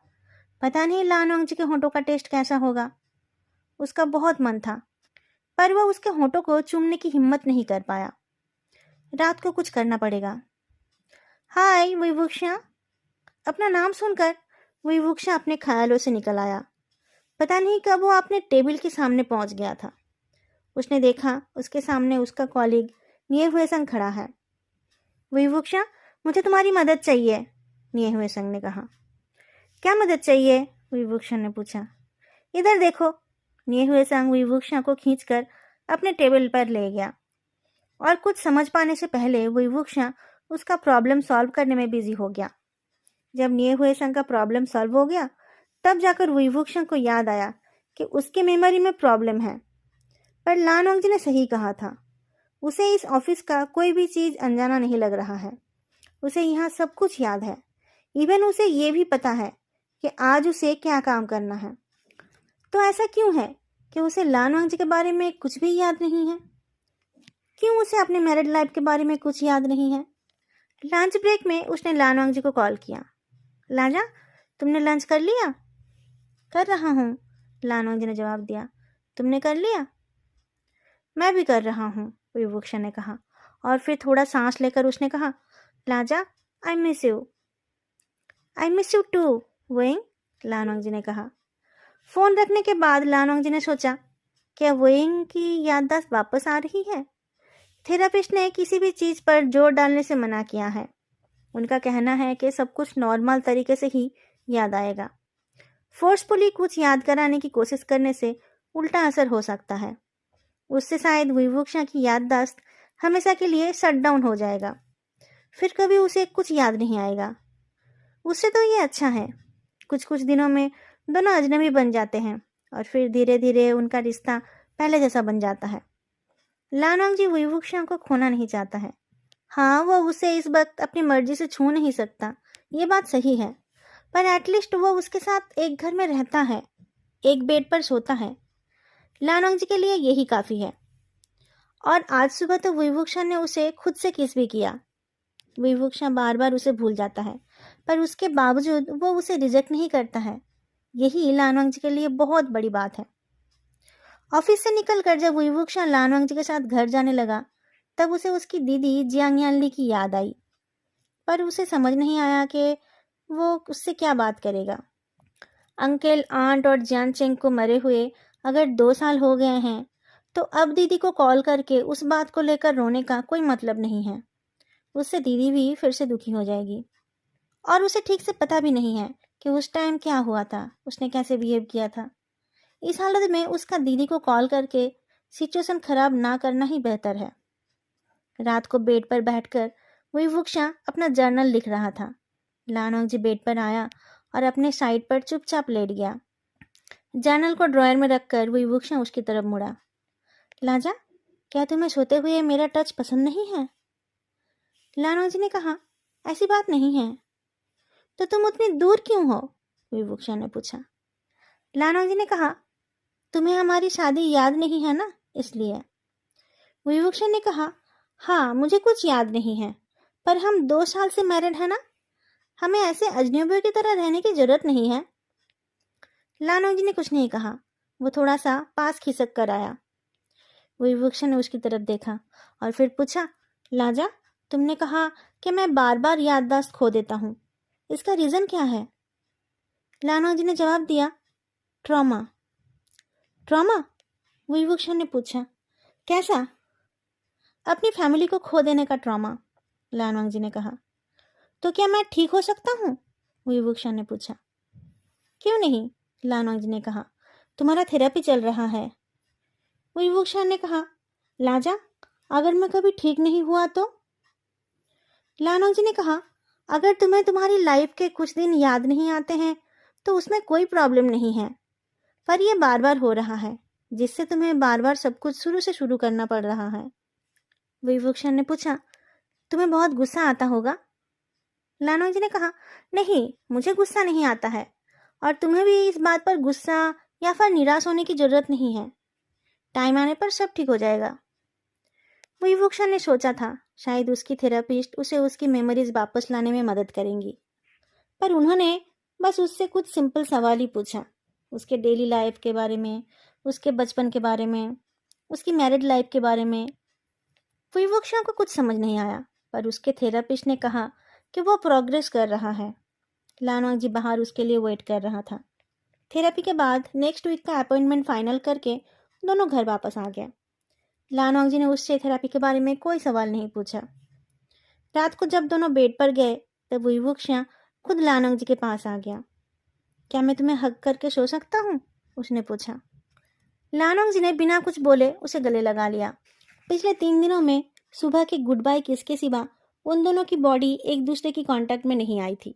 पता नहीं लानोंग जी के होठों का टेस्ट कैसा होगा। उसका बहुत मन था पर वह उसके होठों को चूमने की हिम्मत नहीं कर पाया। रात को कुछ करना पड़ेगा। हाय विभूषण। अपना नाम सुनकर विभूषण अपने ख्यालों से निकल आया। पता नहीं कब वो अपने टेबल के सामने पहुंच गया था। उसने देखा उसके सामने उसका कॉलीग निये हुए संग खड़ा है। विभूषण, मुझे तुम्हारी मदद चाहिए, निये हुए संग ने कहा। क्या मदद चाहिए? विभूषण ने पूछा। इधर देखो। निये हुए संग विभूषण को खींचकर अपने टेबल पर ले गया और कुछ समझ पाने से पहले विभूषण उसका प्रॉब्लम सॉल्व करने में बिजी हो गया। जब निये हुए संग का प्रॉब्लम सॉल्व हो गया तब जाकर विभूषण को याद आया कि उसके मेमोरी में प्रॉब्लम है। पर लानोंग जी ने सही कहा था, उसे इस ऑफिस का कोई भी चीज़ अनजाना नहीं लग रहा है। उसे यहाँ सब कुछ याद है। इवन उसे ये भी पता है कि आज उसे क्या काम करना है। तो ऐसा क्यों है कि उसे लानोंग जी के बारे में कुछ भी याद नहीं है? क्यों उसे अपने मैरिड लाइफ के बारे में कुछ याद नहीं है? लंच ब्रेक में उसने लानोंग जी को कॉल किया। लाजा, तुमने लंच कर लिया? कर रहा हूँ, लानोंग जी ने जवाब दिया। तुमने कर लिया? मैं भी कर रहा हूँ, विभूषण ने कहा और फिर थोड़ा सांस लेकर उसने कहा, लाजा, I miss you. I miss you too वेइंग, लानोंग जी ने कहा। फ़ोन रखने के बाद लानोंग जी ने सोचा, क्या वेइंग की याददाश्त वापस आ रही है? थेरापिस्ट ने किसी भी चीज़ पर जोर डालने से मना किया है। उनका कहना है कि सब कुछ नॉर्मल तरीके से ही याद आएगा। फोर्सफुली कुछ याद कराने की कोशिश करने से उल्टा असर हो सकता है। उससे शायद विभूषण की याददाश्त हमेशा के लिए शट डाउन हो जाएगा। फिर कभी उसे कुछ याद नहीं आएगा। उससे तो ये अच्छा है। कुछ कुछ दिनों में दोनों अजनबी बन जाते हैं और फिर धीरे धीरे उनका रिश्ता पहले जैसा बन जाता है। लानोंग जी विभूषण को खोना नहीं चाहता है। हाँ, वो उसे इस वक्त अपनी मर्जी से छू नहीं सकता, ये बात सही है, पर एटलीस्ट वो उसके साथ एक घर में रहता है, एक बेड पर सोता है। लानोंग जी के लिए यही काफ़ी है। और आज सुबह तो विभूषण ने उसे खुद से किस भी किया। विवुक्षा बार बार उसे भूल जाता है, पर उसके बावजूद वो उसे रिजेक्ट नहीं करता है। यही लानवांगजी के लिए बहुत बड़ी बात है। ऑफिस से निकलकर जब विवुक्षा लानवांगजी के साथ घर जाने लगा, तब उसे उसकी दीदी जियांग यानली की याद आई, पर उसे समझ नहीं आया कि वो उससे क्या बात करेगा। अंकल, आंट और जियान चेंग को मरे हुए अगर 2 साल हो गए हैं, तो अब दीदी को कॉल करके उस बात को लेकर रोने का कोई मतलब नहीं है। उससे दीदी भी फिर से दुखी हो जाएगी। और उसे ठीक से पता भी नहीं है कि उस टाइम क्या हुआ था, उसने कैसे बिहेव किया था। इस हालत में उसका दीदी को कॉल करके सिचुएशन खराब ना करना ही बेहतर है। रात को बेड पर बैठकर विवुक्षा अपना जर्नल लिख रहा था। लानोंगजी बेड पर आया और अपने साइड पर चुपचाप लेट गया। जर्नल को ड्रॉयर में रखकर विवुक्षा उसकी तरफ मुड़ा। लाजा, क्या तुम्हें सोते हुए मेरा टच पसंद नहीं है? लानोंगजी ने कहा, ऐसी बात नहीं है। तो तुम उतनी दूर क्यों हो? विवुक्षा ने पूछा। लानोंगजी ने कहा, तुम्हें हमारी शादी याद नहीं है ना, इसलिए। विवुक्षा ने कहा, हाँ, मुझे कुछ याद नहीं है, पर हम 2 साल से मैरिड है ना, हमें ऐसे अजनबियों की तरह रहने की जरूरत नहीं है। लानोंगजी ने कुछ नहीं कहा। वो थोड़ा सा पास खिसक कर आया। विवुक्षा ने उसकी तरफ देखा और फिर पूछा, लाजा, तुमने कहा कि मैं बार बार याददाश्त खो देता हूँ, इसका रीज़न क्या है? लानोंगजी ने जवाब दिया, ट्रॉमा। ट्रॉमा? विवुक्षा ने पूछा, कैसा? अपनी फैमिली को खो देने का ट्रॉमा, लानोंगजी ने कहा। तो क्या मैं ठीक हो सकता हूँ? विवुक्षा ने पूछा। क्यों नहीं? लानोंगजी ने कहा, तुम्हारा थेरेपी चल रहा है। विवुक्षा ने कहा, लाजा, अगर मैं कभी ठीक नहीं हुआ तो? लानोंगजी ने कहा, अगर तुम्हें तुम्हारी लाइफ के कुछ दिन याद नहीं आते हैं तो उसमें कोई प्रॉब्लम नहीं है, पर यह बार बार हो रहा है, जिससे तुम्हें बार बार सब कुछ शुरू से शुरू करना पड़ रहा है। विवुक्षा ने पूछा, तुम्हें बहुत गुस्सा आता होगा? लानोंगजी ने कहा, नहीं, मुझे गुस्सा नहीं आता है, और तुम्हें भी इस बात पर गुस्सा या फिर निराश होने की जरूरत नहीं है। टाइम आने पर सब ठीक हो जाएगा। विवुक्षा ने सोचा था शायद उसकी थेरेपिस्ट उसे उसकी मेमोरीज वापस लाने में मदद करेंगी, पर उन्होंने बस उससे कुछ सिंपल सवाल ही पूछा, उसके डेली लाइफ के बारे में, उसके बचपन के बारे में, उसकी मैरिड लाइफ के बारे में। विवुक्षा को कुछ समझ नहीं आया, पर उसके थेरेपिस्ट ने कहा कि वो प्रोग्रेस कर रहा है। लानोंगजी बाहर उसके लिए वेट कर रहा था। थेरेपी के बाद नेक्स्ट वीक का अपॉइंटमेंट फाइनल करके दोनों घर वापस आ गए। लानोंगजी ने उससे थेरेपी के बारे में कोई सवाल नहीं पूछा। रात को जब दोनों बेड पर गए तब विवुक्षा खुद लानोंगजी के पास आ गया। क्या मैं तुम्हें हग करके सो सकता हूँ? उसने पूछा। लानोंगजी ने बिना कुछ बोले उसे गले लगा लिया। पिछले 3 दिनों में सुबह के गुड बाय किस के सिवा उन दोनों की बॉडी एक दूसरे की कांटेक्ट में नहीं आई थी।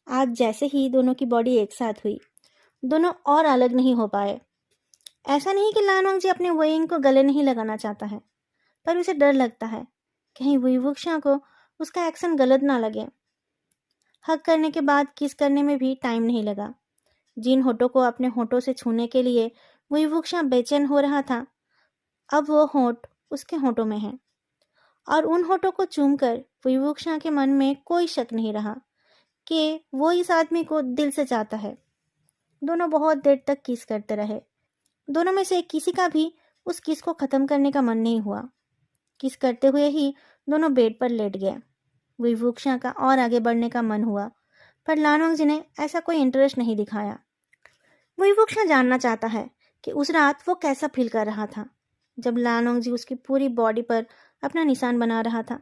आज जैसे ही दोनों की बॉडी एक साथ हुई, दोनों और अलग नहीं हो पाए। ऐसा नहीं कि लानोंगजी अपने वेइंग को गले नहीं लगाना चाहता है, पर उसे डर लगता है कहीं विवुक्षा को उसका एक्शन गलत ना लगे। हक करने के बाद किस करने में भी टाइम नहीं लगा। जिन होठों को अपने होठों से छूने के लिए विवुक्षा बेचैन हो रहा था, अब वो होठ उसके होठों में है, और उन होठों को चूमकर विवुक्षा के मन में कोई शक नहीं रहा कि वो इस आदमी को दिल से चाहता है। दोनों बहुत देर तक किस करते रहे। दोनों में से किसी का भी उस किस को खत्म करने का मन नहीं हुआ। किस करते हुए ही दोनों बेड पर लेट गए। विवुक्षा का और आगे बढ़ने का मन हुआ, पर लानोंगजी ने ऐसा कोई इंटरेस्ट नहीं दिखाया। विवुक्षा जानना चाहता है कि उस रात वो कैसा फील कर रहा था जब लानोंगजी उसकी पूरी बॉडी पर अपना निशान बना रहा था।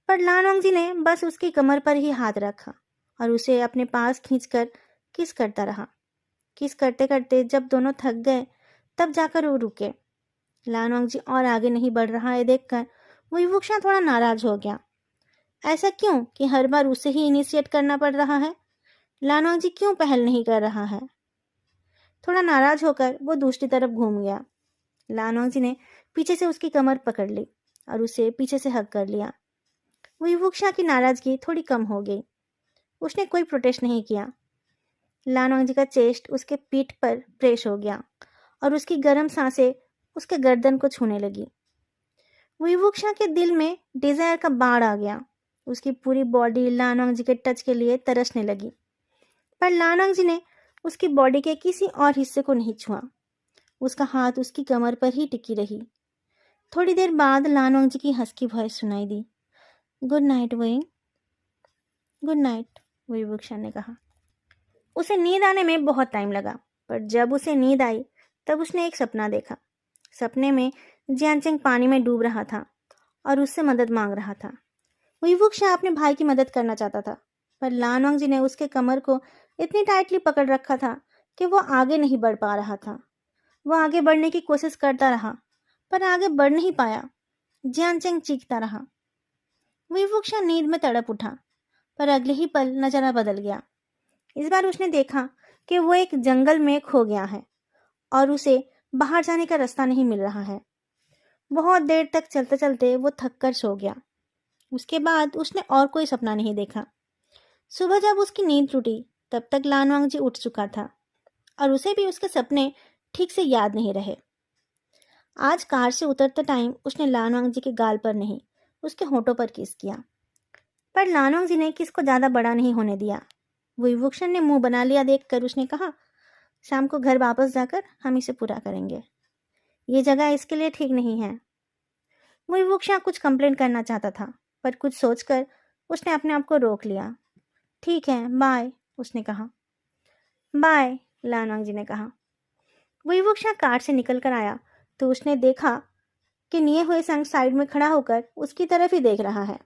पर लानोंगजी ने बस उसकी कमर पर ही हाथ रखा और उसे अपने पास खींचकर किस करता रहा। किस करते करते जब दोनों थक गए तब जाकर वो रुके। लानोंगजी और आगे नहीं बढ़ रहा है देखकर विवुक्षा थोड़ा नाराज हो गया। ऐसा क्यों कि हर बार उसे ही इनिशिएट करना पड़ रहा है? लानोंगजी क्यों पहल नहीं कर रहा है? थोड़ा नाराज होकर वो दूसरी तरफ घूम गया। लानोंगजी ने पीछे से उसकी कमर पकड़ ली और उसे पीछे से हग कर लिया। विवुक्षा की नाराजगी थोड़ी कम हो गई। उसने कोई प्रोटेस्ट नहीं किया। लानोंगजी का चेस्ट उसके पीठ पर प्रेस हो गया और उसकी गर्म सांसें उसके गर्दन को छूने लगी। विवुक्षा के दिल में डिजायर का बाढ़ आ गया। उसकी पूरी बॉडी लानवांग जी के टच के लिए तरसने लगी, पर लानवांग जी ने उसकी बॉडी के किसी और हिस्से को नहीं छुआ। उसका हाथ उसकी कमर पर ही टिकी रही। थोड़ी देर बाद लानवांग जी की हस्की वॉइस सुनाई दी। गुड नाइट वुइंग। गुड नाइट, वुईवुक्शा ने कहा। उसे नींद आने में बहुत टाइम लगा, पर जब उसे नींद आई तब उसने एक सपना देखा। सपने में जियानचेंग पानी में डूब रहा था और उससे मदद मांग रहा था। वुईवुक्शा अपने भाई की मदद करना चाहता था, पर लानवांग जी ने उसके कमर को इतनी टाइटली पकड़ रखा था कि वो आगे नहीं बढ़ पा रहा था। वो आगे बढ़ने की कोशिश करता रहा, पर आगे बढ़ नहीं पाया। जियानचेंग चीखता रहा। वुईवुक्शा नींद में तड़प उठा, पर अगले ही पल नजारा बदल गया। इस बार उसने देखा कि वो एक जंगल में खो गया है और उसे बाहर जाने का रास्ता नहीं मिल रहा है। बहुत देर तक चलते चलते वो थक कर सो गया। उसके बाद उसने और कोई सपना नहीं देखा। सुबह जब उसकी नींद टूटी तब तक लानवांग जी उठ चुका था और उसे भी उसके सपने ठीक से याद नहीं रहे। आज कार से उतरते टाइम उसने लानवांग जी के गाल पर नहीं, उसके होठों पर किस किया, पर लानवांग जी ने किस को ज्यादा बड़ा नहीं होने दिया। वुईवुक्शन ने मुंह बना लिया देखकर उसने कहा, शाम को घर वापस जाकर हम इसे पूरा करेंगे। ये जगह इसके लिए ठीक नहीं है। वुईवुक्शा कुछ कंप्लेन करना चाहता था, पर कुछ सोचकर उसने अपने आप को रोक लिया। ठीक है, बाय, उसने कहा। बाय, लानवांग जी ने कहा। वुईवुक्शा कार से निकल कर आया तो उसने देखा कि निये हुए संग साइड में खड़ा होकर उसकी तरफ ही देख रहा है।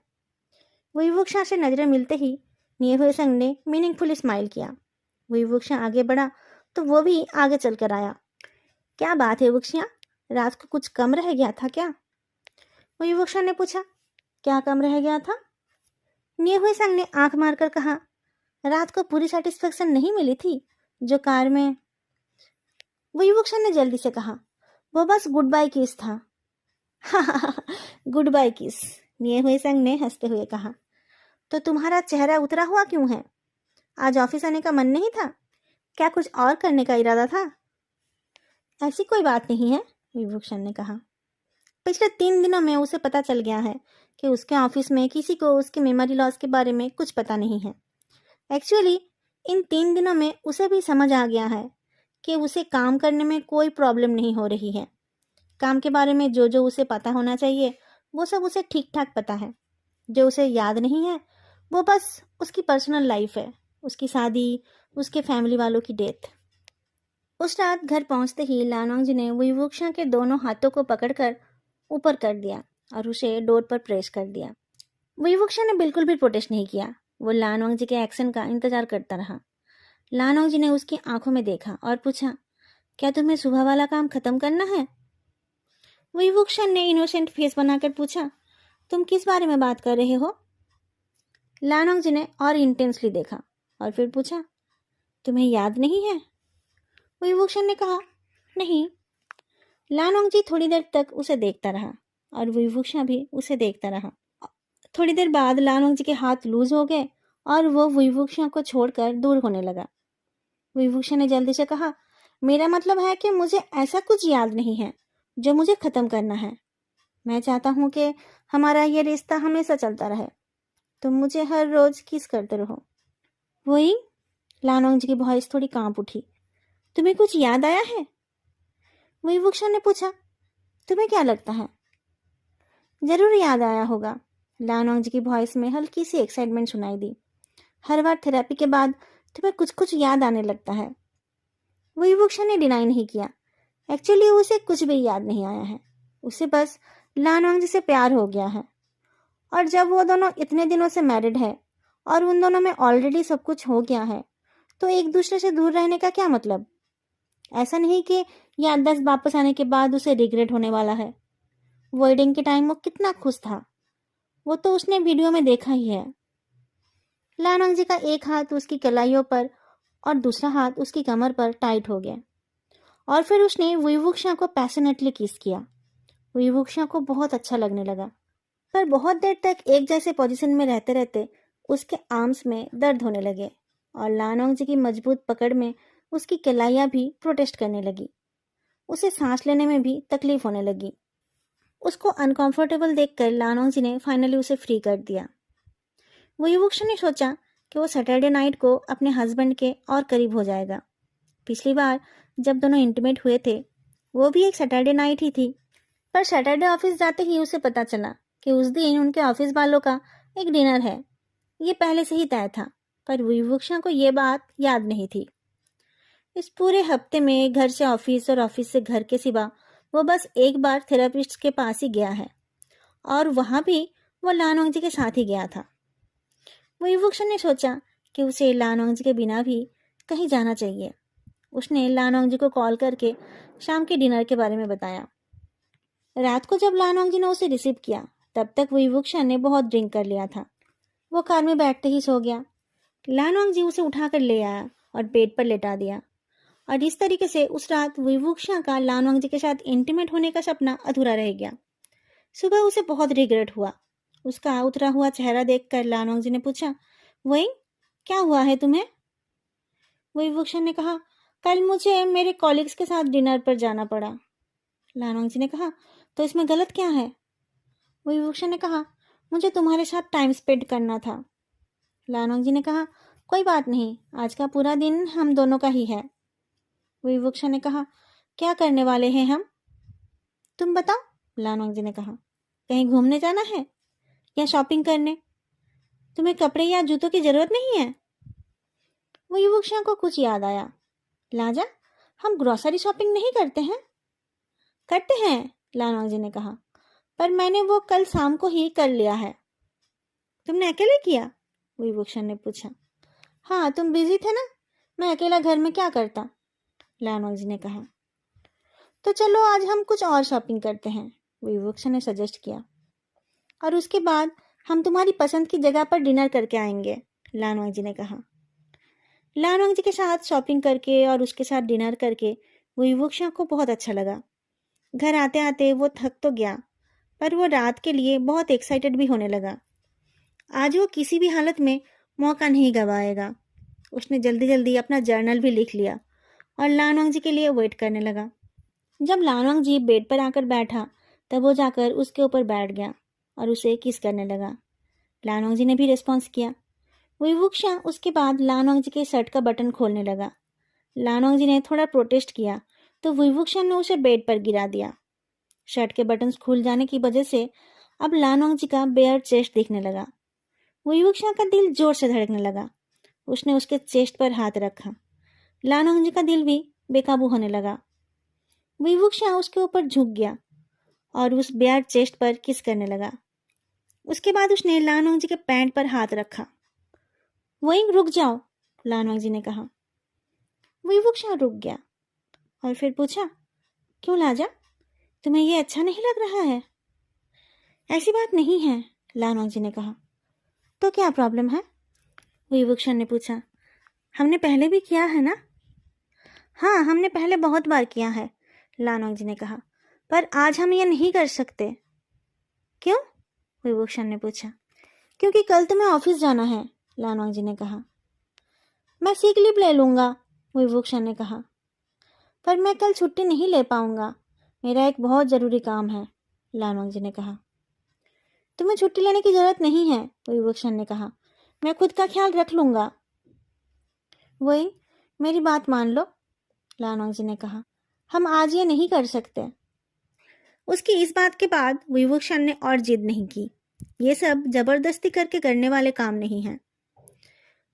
वुईवुक्शा से नजरें मिलते ही निये हुए संग ने मीनिंगफुल स्माइल किया। वुईवुक्शा आगे बढ़ा तो वो भी आगे चलकर आया। क्या बात है वुक्शिया, रात को कुछ कम रह गया था क्या? वुईवुक्शा ने पूछा। क्या कम रह गया था? निये हुए संग ने आंख मारकर कहा, रात को पूरी सेटिस्फेक्शन नहीं मिली थी जो कार में। वुईवुक्शा ने जल्दी से कहा, वो बस गुड बाय किस था। गुड बाय किस, निये हुए संग ने हंसते हुए कहा। तो तुम्हारा चेहरा उतरा हुआ क्यों है? आज ऑफिस आने का मन नहीं था? क्या कुछ और करने का इरादा था? ऐसी कोई बात नहीं है, विभूषण ने कहा। पिछले 3 दिनों में उसे पता चल गया है कि उसके ऑफिस में किसी को उसके मेमोरी लॉस के बारे में कुछ पता नहीं है। एक्चुअली इन 3 दिनों में उसे भी समझ आ गया है कि उसे काम करने में कोई प्रॉब्लम नहीं हो रही है। काम के बारे में जो जो उसे पता होना चाहिए वो सब उसे ठीक ठाक पता है। जो उसे याद नहीं है वो बस उसकी पर्सनल लाइफ है, उसकी शादी, उसके फैमिली वालों की डेथ। उस रात घर पहुंचते ही लानवांग जी ने वुईवुक्शा के दोनों हाथों को पकड़कर ऊपर कर दिया और उसे डोर पर प्रेस कर दिया। वुईवुक्शा ने बिल्कुल भी प्रोटेस्ट नहीं किया। वो लानवांग जी के एक्शन का इंतजार करता रहा। लानवांग जी ने उसकी आंखों में देखा और पूछा, क्या तुम्हें सुबह वाला काम खत्म करना है? वुईवुक्शा ने इनोसेंट फेस बनाकर पूछा, तुम किस बारे में बात कर रहे हो? लानवांग जी ने और इंटेंसली देखा और फिर पूछा, तुम्हें याद नहीं है? वुईवुक्शा ने कहा, नहीं। लानवांग जी थोड़ी देर तक उसे देखता रहा और वुईवुक्शा भी उसे देखता रहा। थोड़ी देर बाद लानवांग जी के हाथ लूज हो गए और वो वुईवुक्शा को छोड़कर दूर होने लगा। वुईवुक्शा ने जल्दी से कहा, मेरा मतलब है कि मुझे ऐसा कुछ याद नहीं है जो मुझे खत्म करना है। मैं चाहता हूँ कि हमारा ये रिश्ता हमेशा चलता रहे। तुम मुझे हर रोज किस करते रहो। वही, लानवांग जी की वॉइस थोड़ी कांप उठी। तुम्हें कुछ याद आया है? वुईवुक्शा ने पूछा। तुम्हें क्या लगता है? जरूर याद आया होगा। लानवांग जी की वॉइस में हल्की सी एक्साइटमेंट सुनाई दी। हर बार थेरेपी के बाद तुम्हें कुछ कुछ याद आने लगता है। वुईवुक्शा ने डिनाई नहीं किया। एक्चुअली उसे कुछ भी याद नहीं आया है। उसे बस लानवांग जी से प्यार हो गया है। और जब वो दोनों इतने दिनों से मैरिड है और उन दोनों में ऑलरेडी सब कुछ हो गया है तो एक दूसरे से दूर रहने का क्या मतलब? ऐसा नहीं कि याददाश्त वापस आने के बाद उसे रिग्रेट होने वाला है। वेडिंग के टाइम वो कितना खुश था, वो तो उसने वीडियो में देखा ही है। लानवांग जी का एक हाथ उसकी कलाइयों पर और दूसरा हाथ उसकी कमर पर टाइट हो गया और फिर उसने वुईवुक्शा को पैशनेटली किस किया। वुईवुक्शा को बहुत अच्छा लगने लगा, पर बहुत देर तक एक जैसे पोजीशन में रहते रहते उसके आर्म्स में दर्द होने लगे और लानवांग जी की मजबूत पकड़ में उसकी कलाइयाँ भी प्रोटेस्ट करने लगी। उसे सांस लेने में भी तकलीफ होने लगी। उसको अनकंफर्टेबल देखकर लानवांग जी ने फाइनली उसे फ्री कर दिया। वुईवुक्श ने सोचा कि वो सैटरडे नाइट को अपने हस्बैंड के और करीब हो जाएगा। पिछली बार जब दोनों इंटीमेट हुए थे वो भी एक सैटरडे नाइट ही थी, पर सैटरडे ऑफिस जाते ही उसे पता चला कि उस दिन उनके ऑफिस वालों का एक डिनर है। ये पहले से ही तय था, पर वुईवुक्श को ये बात याद नहीं थी। इस पूरे हफ्ते में घर से ऑफिस और ऑफिस से घर के सिवा वो बस एक बार थेरेपिस्ट के पास ही गया है, और वहाँ भी वो लानोंग जी के साथ ही गया था। वुईवुक्श ने सोचा कि उसे लानोंग जी के बिना भी कहीं जाना चाहिए। उसने लानोंग जी को कॉल करके शाम के डिनर के बारे में बताया। रात को जब लानोंग जी ने उसे रिसीव किया तब तक वुईवुक्श ने बहुत ड्रिंक कर लिया था। वो कार में बैठते ही सो गया। लानोंग जी उसे उठाकर ले आया और बेड पर लेटा दिया, और इस तरीके से उस रात वुईवुक्श का लानोंग जी के साथ इंटीमेट होने का सपना अधूरा रह गया। सुबह उसे बहुत रिग्रेट हुआ। उसका उतरा हुआ चेहरा देखकर लानोंग जी ने पूछा, वोइंग, क्या हुआ है तुम्हें? वुईवुक्श ने कहा, कल मुझे मेरे कॉलीग्स के साथ डिनर पर जाना पड़ा। लानोंग जी ने कहा, तो इसमें गलत क्या है? वुईवुक्श ने कहा, मुझे तुम्हारे साथ टाइम स्पेंड करना था। लानोंग जी ने कहा, कोई बात नहीं, आज का पूरा दिन हम दोनों का ही है। वुईवुक्श ने कहा, क्या करने वाले हैं हम? तुम बताओ, लानोंग जी ने कहा। कहीं घूमने जाना है या शॉपिंग करने? तुम्हें कपड़े या जूतों की जरूरत नहीं है? वुईवुक्श को कुछ याद आया। लाजा, हम ग्रोसरी शॉपिंग नहीं करते हैं? करते हैं, लानोंग जी ने कहा, पर मैंने वो कल शाम को ही कर लिया है। तुमने अकेले किया? वुईवुक्श ने पूछा। हाँ, तुम बिजी थे ना, मैं अकेला घर में क्या करता, लानोंग जी ने कहा। तो चलो आज हम कुछ और शॉपिंग करते हैं, वुईवुक्श ने सजेस्ट किया, और उसके बाद हम तुम्हारी पसंद की जगह पर डिनर करके आएंगे, लानोंग जी ने कहा। लानोंग जी के साथ शॉपिंग करके और उसके साथ डिनर करके वुईवुक्श को बहुत अच्छा लगा। घर आते आते वो थक तो गया, पर वो रात के लिए बहुत एक्साइटेड भी होने लगा। आज वो किसी भी हालत में मौका नहीं गंवाएगा। उसने जल्दी जल्दी अपना जर्नल भी लिख लिया और लानोंग जी के लिए वेट करने लगा। जब लानोंग जी बेड पर आकर बैठा तब वो जाकर उसके ऊपर बैठ गया और उसे किस करने लगा। लानोंग जी ने भी रिस्पॉन्स किया। वुईवुक्श उसके बाद लानोंग जी के शर्ट का बटन खोलने लगा। लानोंग जी ने थोड़ा प्रोटेस्ट किया तो वुईवुक्श ने उसे बेड पर गिरा दिया। शर्ट के बटन्स खुल जाने की वजह से अब लानोंग जी का बेयर चेस्ट दिखने लगा। वुईवुक्श का दिल जोर से धड़कने लगा। उसने उसके चेस्ट पर हाथ रखा। लानोंग जी का दिल भी बेकाबू होने लगा। वुईवुक्श उसके ऊपर झुक गया और उस बेयर चेस्ट पर किस करने लगा। उसके बाद उसने लानोंग जी के पैंट पर हाथ रखा। वोइंग, रुक जाओ, लानोंग जी ने कहा। वुईवुक्श रुक गया और फिर पूछा, क्यों लाजा, तुम्हें यह अच्छा नहीं लग रहा है? ऐसी बात नहीं है, लानोंग जी ने कहा। तो क्या प्रॉब्लम है? वुईवुक्श ने पूछा। हमने पहले भी किया है ना? हाँ, हमने पहले बहुत बार किया है, लानोंग जी ने कहा, पर आज हम ये नहीं कर सकते। क्यों? वुईवुक्श ने पूछा। क्योंकि कल तुम्हें ऑफिस जाना है, लानोंग जी ने कहा। मैं सीक लीव ले लूंगा, वुईवुक्श ने कहा, पर मैं कल छुट्टी नहीं ले पाऊंगा, मेरा एक बहुत ज़रूरी काम है, लानोंग जी ने कहा। तुम्हें छुट्टी लेने की ज़रूरत नहीं है, वुईवुक्श ने कहा, मैं खुद का ख्याल रख लूंगा। वही, मेरी बात मान लो, लानोंग जी ने कहा, हम आज ये नहीं कर सकते। उसकी इस बात के बाद वुईवुक्श ने और जिद नहीं की। ये सब जबरदस्ती करके करने वाले काम नहीं हैं।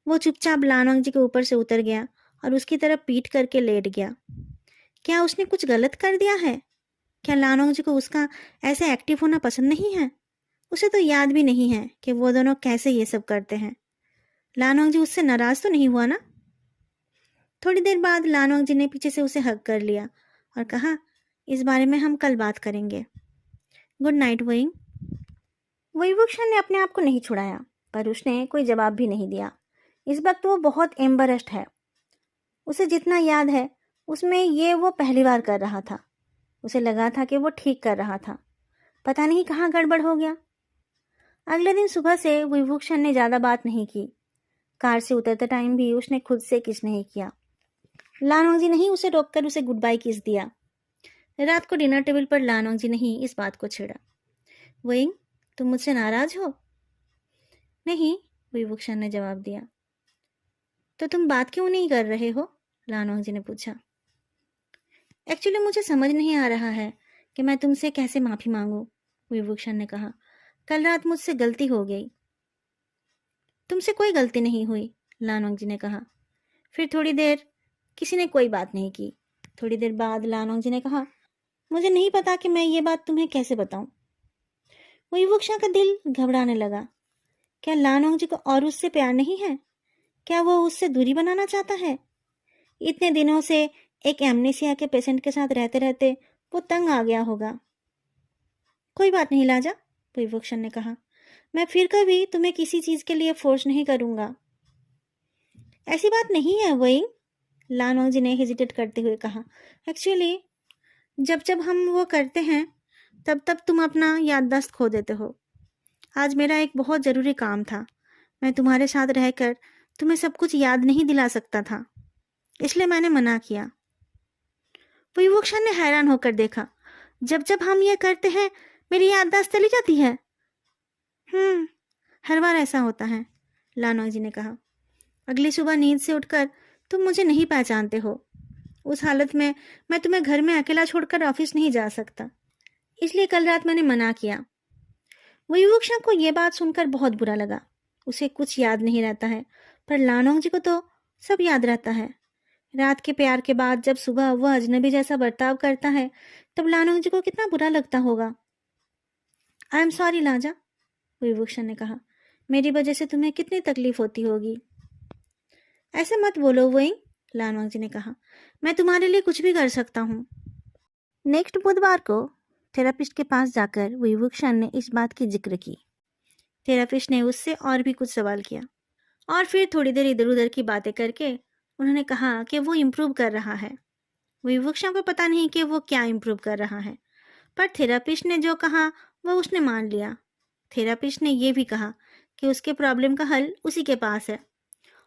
वो चुपचाप लानोंग जी के ऊपर से उतर गया और उसकी तरफ पीठ करके लेट गया। क्या उसने कुछ गलत कर दिया है? क्या लानोंग जी को उसका ऐसे एक्टिव होना पसंद नहीं है? उसे तो याद भी नहीं है कि वो दोनों कैसे ये सब करते हैं। लानोंग जी उससे नाराज तो नहीं हुआ ना? थोड़ी देर बाद लानोंग जी ने पीछे से उसे हग कर लिया और कहा, इस बारे में हम कल बात करेंगे। Good night wooing. वुईवुक्श ने अपने आप को नहीं छुड़ाया, पर उसने कोई जवाब भी नहीं दिया। इस वक्त वो बहुत एम्बरेस्ड है। उसे जितना याद है उसमें ये वो पहली बार कर रहा था। उसे लगा था कि वो ठीक कर रहा था, पता नहीं कहाँ गड़बड़ हो गया। अगले दिन सुबह से वुईवुक्श ने ज़्यादा बात नहीं की। कार से उतरते टाइम भी उसने खुद से किस नहीं किया। लानोंग जी ने ही उसे रोककर उसे गुड बाय किस दिया। रात को डिनर टेबल पर लानोंग जी ने ही इस बात को छेड़ा। वोइंग, तुम मुझसे नाराज हो? नहीं, विभूषण ने जवाब दिया। तो तुम बात क्यों नहीं कर रहे हो? लानोंग जी ने पूछा। एक्चुअली मुझे समझ नहीं आ रहा है कि मैं तुमसे कैसे माफ़ी मांगू, विभूषण ने कहा। कल रात मुझसे गलती हो गई। तुमसे कोई गलती नहीं हुई, लानोंग जी ने कहा। फिर थोड़ी देर किसी ने कोई बात नहीं की। थोड़ी देर बाद लानोंग जी ने कहा, मुझे नहीं पता कि मैं ये बात तुम्हें कैसे बताऊं। विभूषण का दिल घबराने लगा। क्या लानोंग जी को और उससे प्यार नहीं है? क्या वो उससे दूरी बनाना चाहता है? इतने दिनों से एक एमनेसिया के पेशेंट के साथ रहते रहते वो तंग आ गया होगा। कोई बात नहीं लाजा, विभूषण ने कहा। मैं फिर कभी तुम्हें किसी चीज के लिए फोर्स नहीं करूंगा। ऐसी बात नहीं है वोइंग, लानोंग जी ने हेजिटेट करते हुए कहा। एक्चुअली जब जब हम वो करते हैं तब तब तुम अपना याददाश्त खो देते हो। आज मेरा एक बहुत ज़रूरी काम था। मैं तुम्हारे साथ रहकर तुम्हें सब कुछ याद नहीं दिला सकता था, इसलिए मैंने मना किया। विभूषण ने हैरान होकर देखा। जब जब हम ये करते हैं मेरी याददाश्त चली जाती है। हर बार ऐसा होता है, लानोंग जी ने कहा। अगली सुबह नींद से उठकर तुम मुझे नहीं पहचानते हो। उस हालत में मैं तुम्हें घर में अकेला छोड़कर ऑफिस नहीं जा सकता, इसलिए कल रात मैंने मना किया। विभूषण को यह बात सुनकर बहुत बुरा लगा। उसे कुछ याद नहीं रहता है, पर लानोंग जी को तो सब याद रहता है। रात के प्यार के बाद जब सुबह वह अजनबी जैसा बर्ताव करता है तब लानोंग जी को कितना बुरा लगता होगा। आई एम सॉरी लाजा, विभूषण ने कहा। मेरी वजह से तुम्हें कितनी तकलीफ होती होगी। ऐसे मत बोलो वोइंग, लानोंग जी ने कहा। मैं तुम्हारे लिए कुछ भी कर सकता हूँ। नेक्स्ट बुधवार को थेरापिस्ट के पास जाकर विभूषण ने इस बात की जिक्र की। थेरापिस्ट ने उससे और भी कुछ सवाल किया और फिर थोड़ी देर इधर उधर की बातें करके उन्होंने कहा कि वो इम्प्रूव कर रहा है। विभूषण को पता नहीं कि वो क्या इम्प्रूव कर रहा है, पर थेरापिस्ट ने जो कहा वो उसने मान लिया। थेरापिस्ट ने ये भी कहा कि उसके प्रॉब्लम का हल उसी के पास है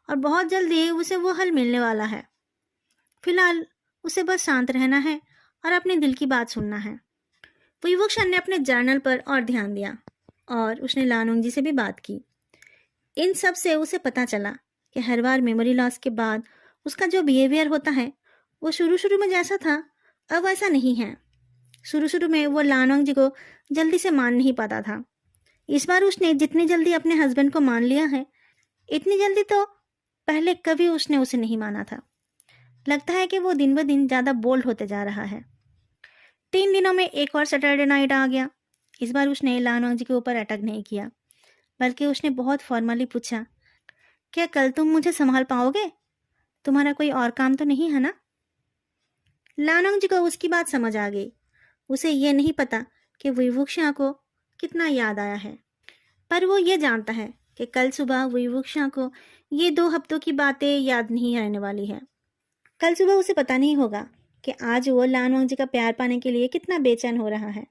और बहुत जल्दी उसे वो हल मिलने वाला है। फिलहाल उसे बस शांत रहना है और अपने दिल की बात सुनना है। विभूषण ने अपने जर्नल पर और ध्यान दिया और उसने लानोंग जी से भी बात की। इन सब से उसे पता चला कि हर बार मेमोरी लॉस के बाद उसका जो बिहेवियर होता है वो शुरू में जैसा था अब वैसा नहीं है। शुरू में वो लानोंग जी को जल्दी से मान नहीं पाता था। इस बार उसने जितनी जल्दी अपने हस्बैंड को मान लिया है, इतनी जल्दी तो पहले कभी उसने उसे नहीं माना था। लगता है कि वो दिन ब दिन ज़्यादा बोल्ड होते जा रहा है। 3 दिनों में एक और सैटरडे नाइट आ गया। इस बार उसने लानोंग जी के ऊपर अटैक नहीं किया, बल्कि उसने बहुत फॉर्मली पूछा, क्या कल तुम मुझे संभाल पाओगे? तुम्हारा कोई और काम तो नहीं है ना? लानोंग जी को उसकी बात समझ आ गई। उसे ये नहीं पता कि विभूषण को कितना याद आया है, पर वो ये जानता है कि कल सुबह विभूषण को ये 2 हफ्तों की बातें याद नहीं रहने वाली है। कल सुबह उसे पता नहीं होगा कि आज वो लानोंग जी का प्यार पाने के लिए कितना बेचैन हो रहा है।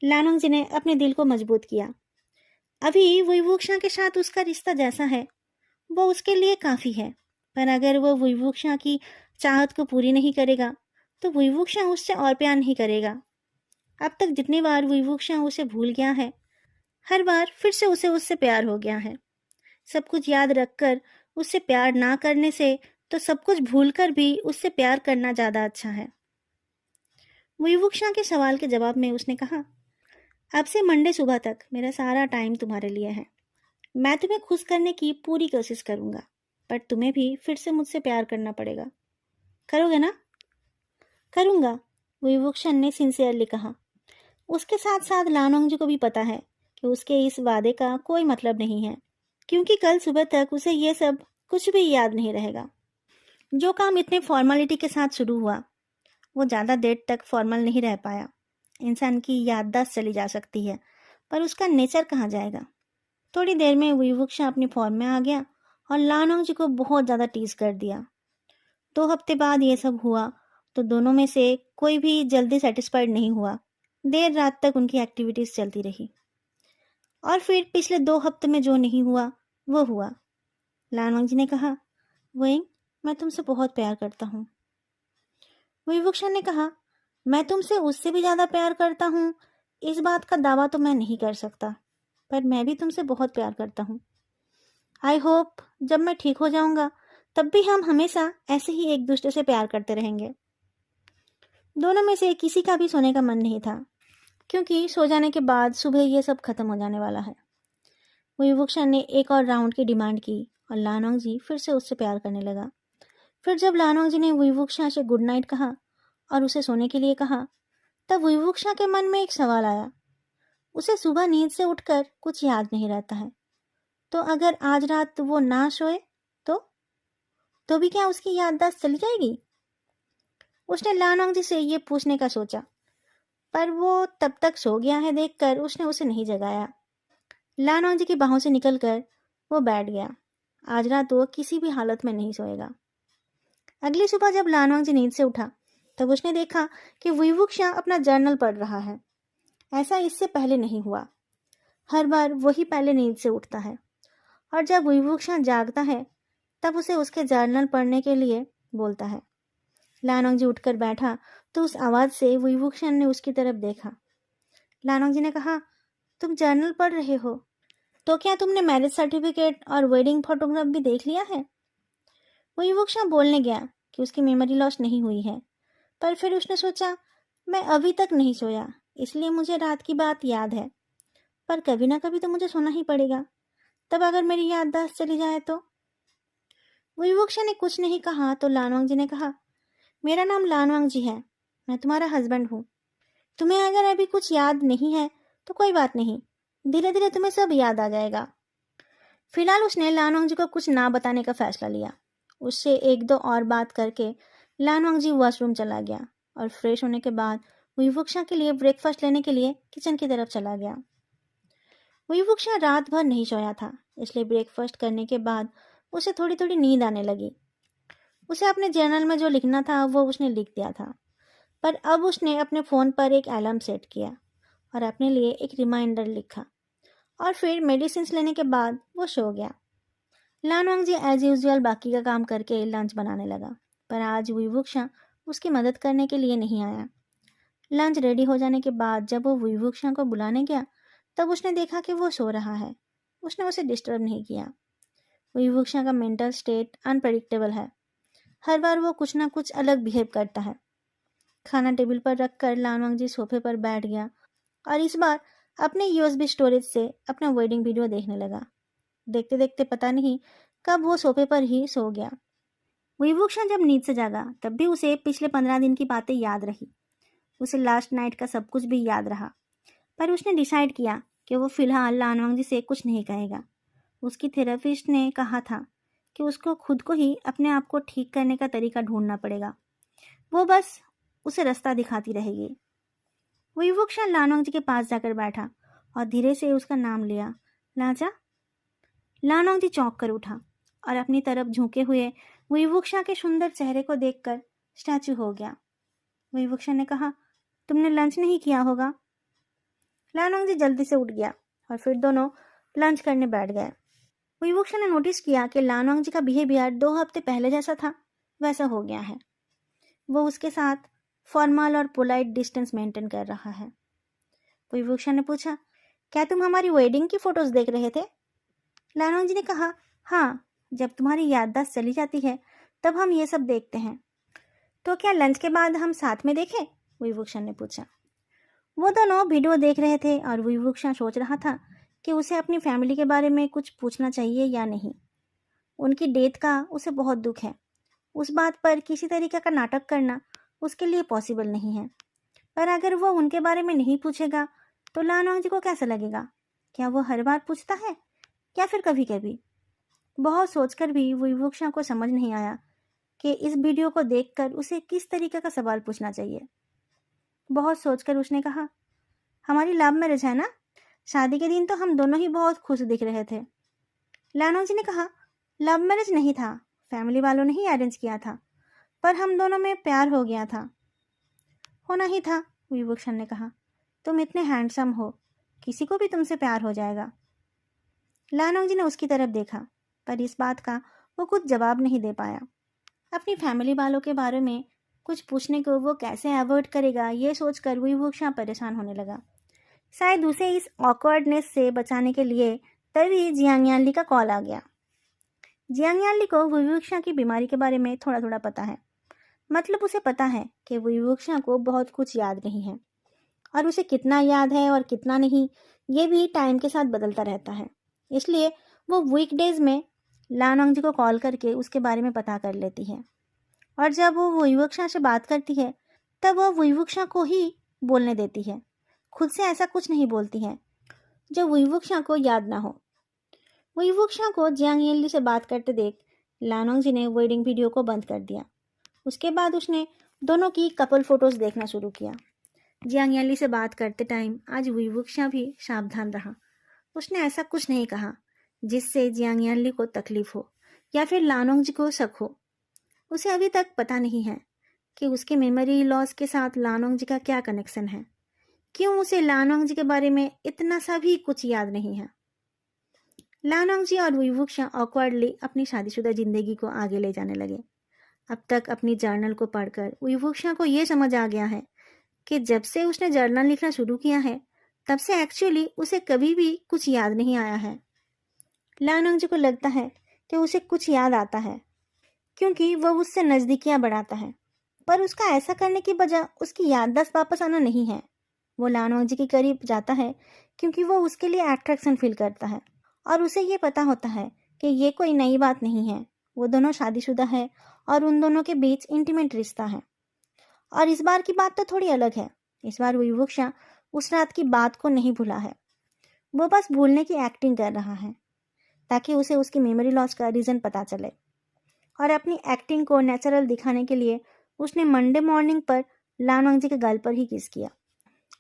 लानोंग जी ने अपने दिल को मजबूत किया। अभी विभूषण के साथ उसका रिश्ता जैसा है वो उसके लिए काफ़ी है, पर अगर वो विभूषण की चाहत को पूरी नहीं करेगा तो विभूषण उससे और प्यार नहीं करेगा। अब तक जितनी बार विभूषण उसे भूल गया है, हर बार फिर से उसे उससे प्यार हो गया है। सब कुछ याद रखकर उससे प्यार ना करने से तो सब कुछ भूलकर भी उससे प्यार करना ज़्यादा अच्छा है। विभूषण के सवाल के जवाब में उसने कहा, अब से मंडे सुबह तक मेरा सारा टाइम तुम्हारे लिए है। मैं तुम्हें खुश करने की पूरी कोशिश करूंगा, पर तुम्हें भी फिर से मुझसे प्यार करना पड़ेगा। करोगे ना? करूंगा, विभूषण ने सिंसियरली कहा। उसके साथ साथ लानोंग जी को भी पता है कि उसके इस वादे का कोई मतलब नहीं है, क्योंकि कल सुबह तक उसे ये सब कुछ भी याद नहीं रहेगा। जो काम इतने फॉर्मेलिटी के साथ शुरू हुआ वो ज़्यादा देर तक फॉर्मल नहीं रह पाया। इंसान की याददाश्त चली जा सकती है, पर उसका नेचर कहाँ जाएगा। थोड़ी देर में विभूषण अपनी फॉर्म में आ गया और लानोंग जी को बहुत ज़्यादा टीज कर दिया। 2 हफ्ते बाद ये सब हुआ तो दोनों में से कोई भी जल्दी सेटिस्फाइड नहीं हुआ। देर रात तक उनकी एक्टिविटीज़ चलती रही और फिर पिछले 2 हफ्ते में जो नहीं हुआ वो हुआ। लानोंग जी ने कहा, वेइंग, मैं तुमसे बहुत प्यार करता हूँ। विभूषण ने कहा, मैं तुमसे उससे भी ज़्यादा प्यार करता हूँ, इस बात का दावा तो मैं नहीं कर सकता, पर मैं भी तुमसे बहुत प्यार करता हूँ। आई होप जब मैं ठीक हो जाऊंगा तब भी हम हमेशा ऐसे ही एक दूसरे से प्यार करते रहेंगे। दोनों में से किसी का भी सोने का मन नहीं था, क्योंकि सो जाने के बाद सुबह ये सब खत्म हो जाने वाला है। विभूषण ने एक और राउंड की डिमांड की और लानोंग जी फिर से उससे प्यार करने लगा। फिर जब लानोंग जी ने विभूषण से गुड नाइट कहा और उसे सोने के लिए कहा, तब विभूषण के मन में एक सवाल आया। उसे सुबह नींद से उठकर कुछ याद नहीं रहता है, तो अगर आज रात वो ना सोए तो भी क्या उसकी याददाश्त चली जाएगी? उसने लानोंग जी से ये पूछने का सोचा, पर वो तब तक सो गया है देखकर उसने उसे नहीं जगाया। लानोंग जी की बाहों से निकलकर वो बैठ गया। आज रात वो किसी भी हालत में नहीं सोएगा। अगली सुबह जब लानोंग जी नींद से उठा तब उसने देखा कि विवुक्षा अपना जर्नल पढ़ रहा है। ऐसा इससे पहले नहीं हुआ। हर बार वही पहले नींद से उठता है और जब विवुक्षा जागता है तब उसे उसके जर्नल पढ़ने के लिए बोलता है। लानोंग जी उठकर बैठा तो उस आवाज़ से विवुक्षा ने उसकी तरफ देखा। लानोंग जी ने कहा, तुम जर्नल पढ़ रहे हो, तो क्या तुमने मैरिज सर्टिफिकेट और वेडिंग फोटोग्राफ भी देख लिया है? विवुक्षा बोलने गया कि उसकी मेमोरी लॉस नहीं हुई है, पर फिर उसने सोचा, मैं अभी तक नहीं सोया, इसलिए मुझे रात की बात याद है, पर कभी ना कभी तो मुझे सोना ही पड़ेगा। तब अगर मेरी याददाश्त चली जाए तो? विवुक्षा ने कुछ नहीं कहा तो लानोंग जी ने कहा, मेरा नाम लानोंग जी है, मैं तुम्हारा हस्बैंड हूँ। तुम्हें अगर अभी कुछ याद नहीं है तो कोई बात नहीं, धीरे धीरे तुम्हें सब याद आ जाएगा। फिलहाल उसने लानोंग जी को कुछ ना बताने का फैसला लिया। उससे एक दो और बात करके लानोंग जी वॉशरूम चला गया और फ्रेश होने के बाद विवुक्षा के लिए ब्रेकफास्ट लेने के लिए किचन की तरफ चला गया। विवुक्षा रात भर नहीं सोया था, इसलिए ब्रेकफास्ट करने के बाद उसे थोड़ी थोड़ी नींद आने लगी। उसे अपने जर्नल में जो लिखना था वो उसने लिख दिया था, पर अब उसने अपने फ़ोन पर एक अलार्म सेट किया और अपने लिए एक रिमाइंडर लिखा और फिर मेडिसिन लेने के बाद वो सो गया। लानोंग जी एज यूजुअल बाकी का काम करके लंच बनाने लगा, पर आज विवुक्षा उसकी मदद करने के लिए नहीं आया। लंच रेडी हो जाने के बाद जब वो विवुक्षा को बुलाने गया तब उसने देखा कि वो सो रहा है। उसने उसे डिस्टर्ब नहीं किया। विवुक्षा का मेंटल स्टेट अनप्रडिक्टेबल है। हर बार वो कुछ ना कुछ अलग बिहेव करता है। खाना टेबल पर रखकर लानोंग जी सोफे पर बैठ गया और इस बार अपने यूएसबी स्टोरेज से अपना वेडिंग वीडियो देखने लगा। देखते देखते पता नहीं कब वो सोफे पर ही सो गया। विभूषा जब नींद से जागा तब भी उसे पिछले 15 दिन की बातें याद रही। उसे लास्ट नाइट का सब कुछ भी याद रहा, पर उसने डिसाइड किया कि वो फिलहाल लानोंग जी से कुछ नहीं कहेगा। उसकी थेरेपिस्ट ने कहा था कि उसको खुद को ही अपने आप को ठीक करने का तरीका ढूंढना पड़ेगा। वो बस उसे रास्ता दिखाती रहेगी। विवुक्षा लानोंग जी के पास जाकर बैठा और धीरे से उसका नाम लिया, लाजा। लानोंग जी चौंक कर उठा और अपनी तरफ झुके हुए विवुक्षा के सुंदर चेहरे को देखकर स्टैचू हो गया। विवुक्षा ने कहा, तुमने लंच नहीं किया होगा। लानोंग जी जल्दी से उठ गया और फिर दोनों लंच करने बैठ गए। विवुक्षा ने नोटिस किया कि लानोंग जी का बिहेवियर 2 हफ्ते पहले जैसा था वैसा हो गया है। वो उसके साथ फॉर्मल और पोलाइट डिस्टेंस मेंटेन कर रहा है। विवुक्षा ने पूछा, क्या तुम हमारी वेडिंग की फोटोज देख रहे थे? लानोंग जी ने कहा, हाँ, जब तुम्हारी याददाश्त चली जाती है तब हम ये सब देखते हैं। तो क्या लंच के बाद हम साथ में देखें? विवुक्षा ने पूछा। वो दोनों वीडियो देख रहे थे और विवुक्षा सोच रहा था कि उसे अपनी फैमिली के बारे में कुछ पूछना चाहिए या नहीं। उनकी डेथ का उसे बहुत दुख है। उस बात पर किसी तरीके का नाटक करना उसके लिए पॉसिबल नहीं है, पर अगर वो उनके बारे में नहीं पूछेगा तो लानोंग जी को कैसा लगेगा? क्या वो हर बार पूछता है या फिर कभी कभी? बहुत सोचकर भी विवुक्षा को समझ नहीं आया कि इस वीडियो को देखकर उसे किस तरीके का सवाल पूछना चाहिए। बहुत सोचकर उसने कहा, हमारी लव मैरिज है ना, शादी के दिन तो हम दोनों ही बहुत खुश दिख रहे थे। लानोंग जी ने कहा, लव मैरिज नहीं था, फैमिली वालों ने ही अरेंज किया था, पर हम दोनों में प्यार हो गया था। होना ही था, विभूषण ने कहा। तुम इतने हैंडसम हो, किसी को भी तुमसे प्यार हो जाएगा। लानोंग जी ने उसकी तरफ देखा, पर इस बात का वो कुछ जवाब नहीं दे पाया। अपनी फैमिली वालों के बारे में कुछ पूछने को वो कैसे अवॉइड करेगा, ये सोचकर विभूषण परेशान होने लगा। शायद उसे इस ऑकवर्डनेस से बचाने के लिए तभी जियांग यानली का कॉल आ गया। जियांग यानली को विवक्षा की बीमारी के बारे में थोड़ा थोड़ा पता है। मतलब उसे पता है कि विवक्षा को बहुत कुछ याद नहीं है, और उसे कितना याद है और कितना नहीं ये भी टाइम के साथ बदलता रहता है। इसलिए वो वीकडेज में लानोंग जी को कॉल करके उसके बारे में पता कर लेती है, और जब वो विवक्षा से बात करती है तब वो विवक्षा को ही बोलने देती है। खुद से ऐसा कुछ नहीं बोलती है जो विवक्षा को याद ना हो। विवक्षा को जियांग येनली से बात करते देख लानोंग जी ने वेडिंग वीडियो को बंद कर दिया। उसके बाद उसने दोनों की कपल फोटोज देखना शुरू किया। जियांग येनली से बात करते टाइम आज विवक्षा भी सावधान रहा। उसने ऐसा कुछ नहीं कहा जिससे जियांग यानली को तकलीफ हो या फिर लानोंग जी को शक हो। उसे अभी तक पता नहीं है कि उसके मेमोरी लॉस के साथ लानोंग जी का क्या कनेक्शन है, क्यों उसे लानोंग जी के बारे में इतना सा भी कुछ याद नहीं है। लानोंग जी और विवक्षा ऑकवर्डली अपनी शादीशुदा जिंदगी को आगे ले जाने लगे। अब तक अपनी जर्नल को पढ़कर विवक्षा को ये समझ आ गया है कि जब से उसने जर्नल लिखना शुरू किया है तब से एक्चुअली उसे कभी भी कुछ याद नहीं आया है। लानोंग जी को लगता है कि उसे कुछ याद आता है क्योंकि वह उससे नज़दीकियां बढ़ाता है, पर उसका ऐसा करने की बजाय उसकी याददाश्त वापस आना नहीं है। वो लानोंग जी के करीब जाता है क्योंकि वो उसके लिए अट्रैक्शन फील करता है, और उसे ये पता होता है कि ये कोई नई बात नहीं है। वो दोनों शादीशुदा है और उन दोनों के बीच इंटीमेट रिश्ता है। और इस बार की बात तो थोड़ी अलग है। इस बार विवक्षा उस रात की बात को नहीं भूला है। वो बस भूलने की एक्टिंग कर रहा है ताकि उसे उसकी मेमोरी लॉस का रीज़न पता चले, और अपनी एक्टिंग को नेचुरल दिखाने के लिए उसने मंडे मॉर्निंग पर लानोंग जी के गाल पर ही किस किया।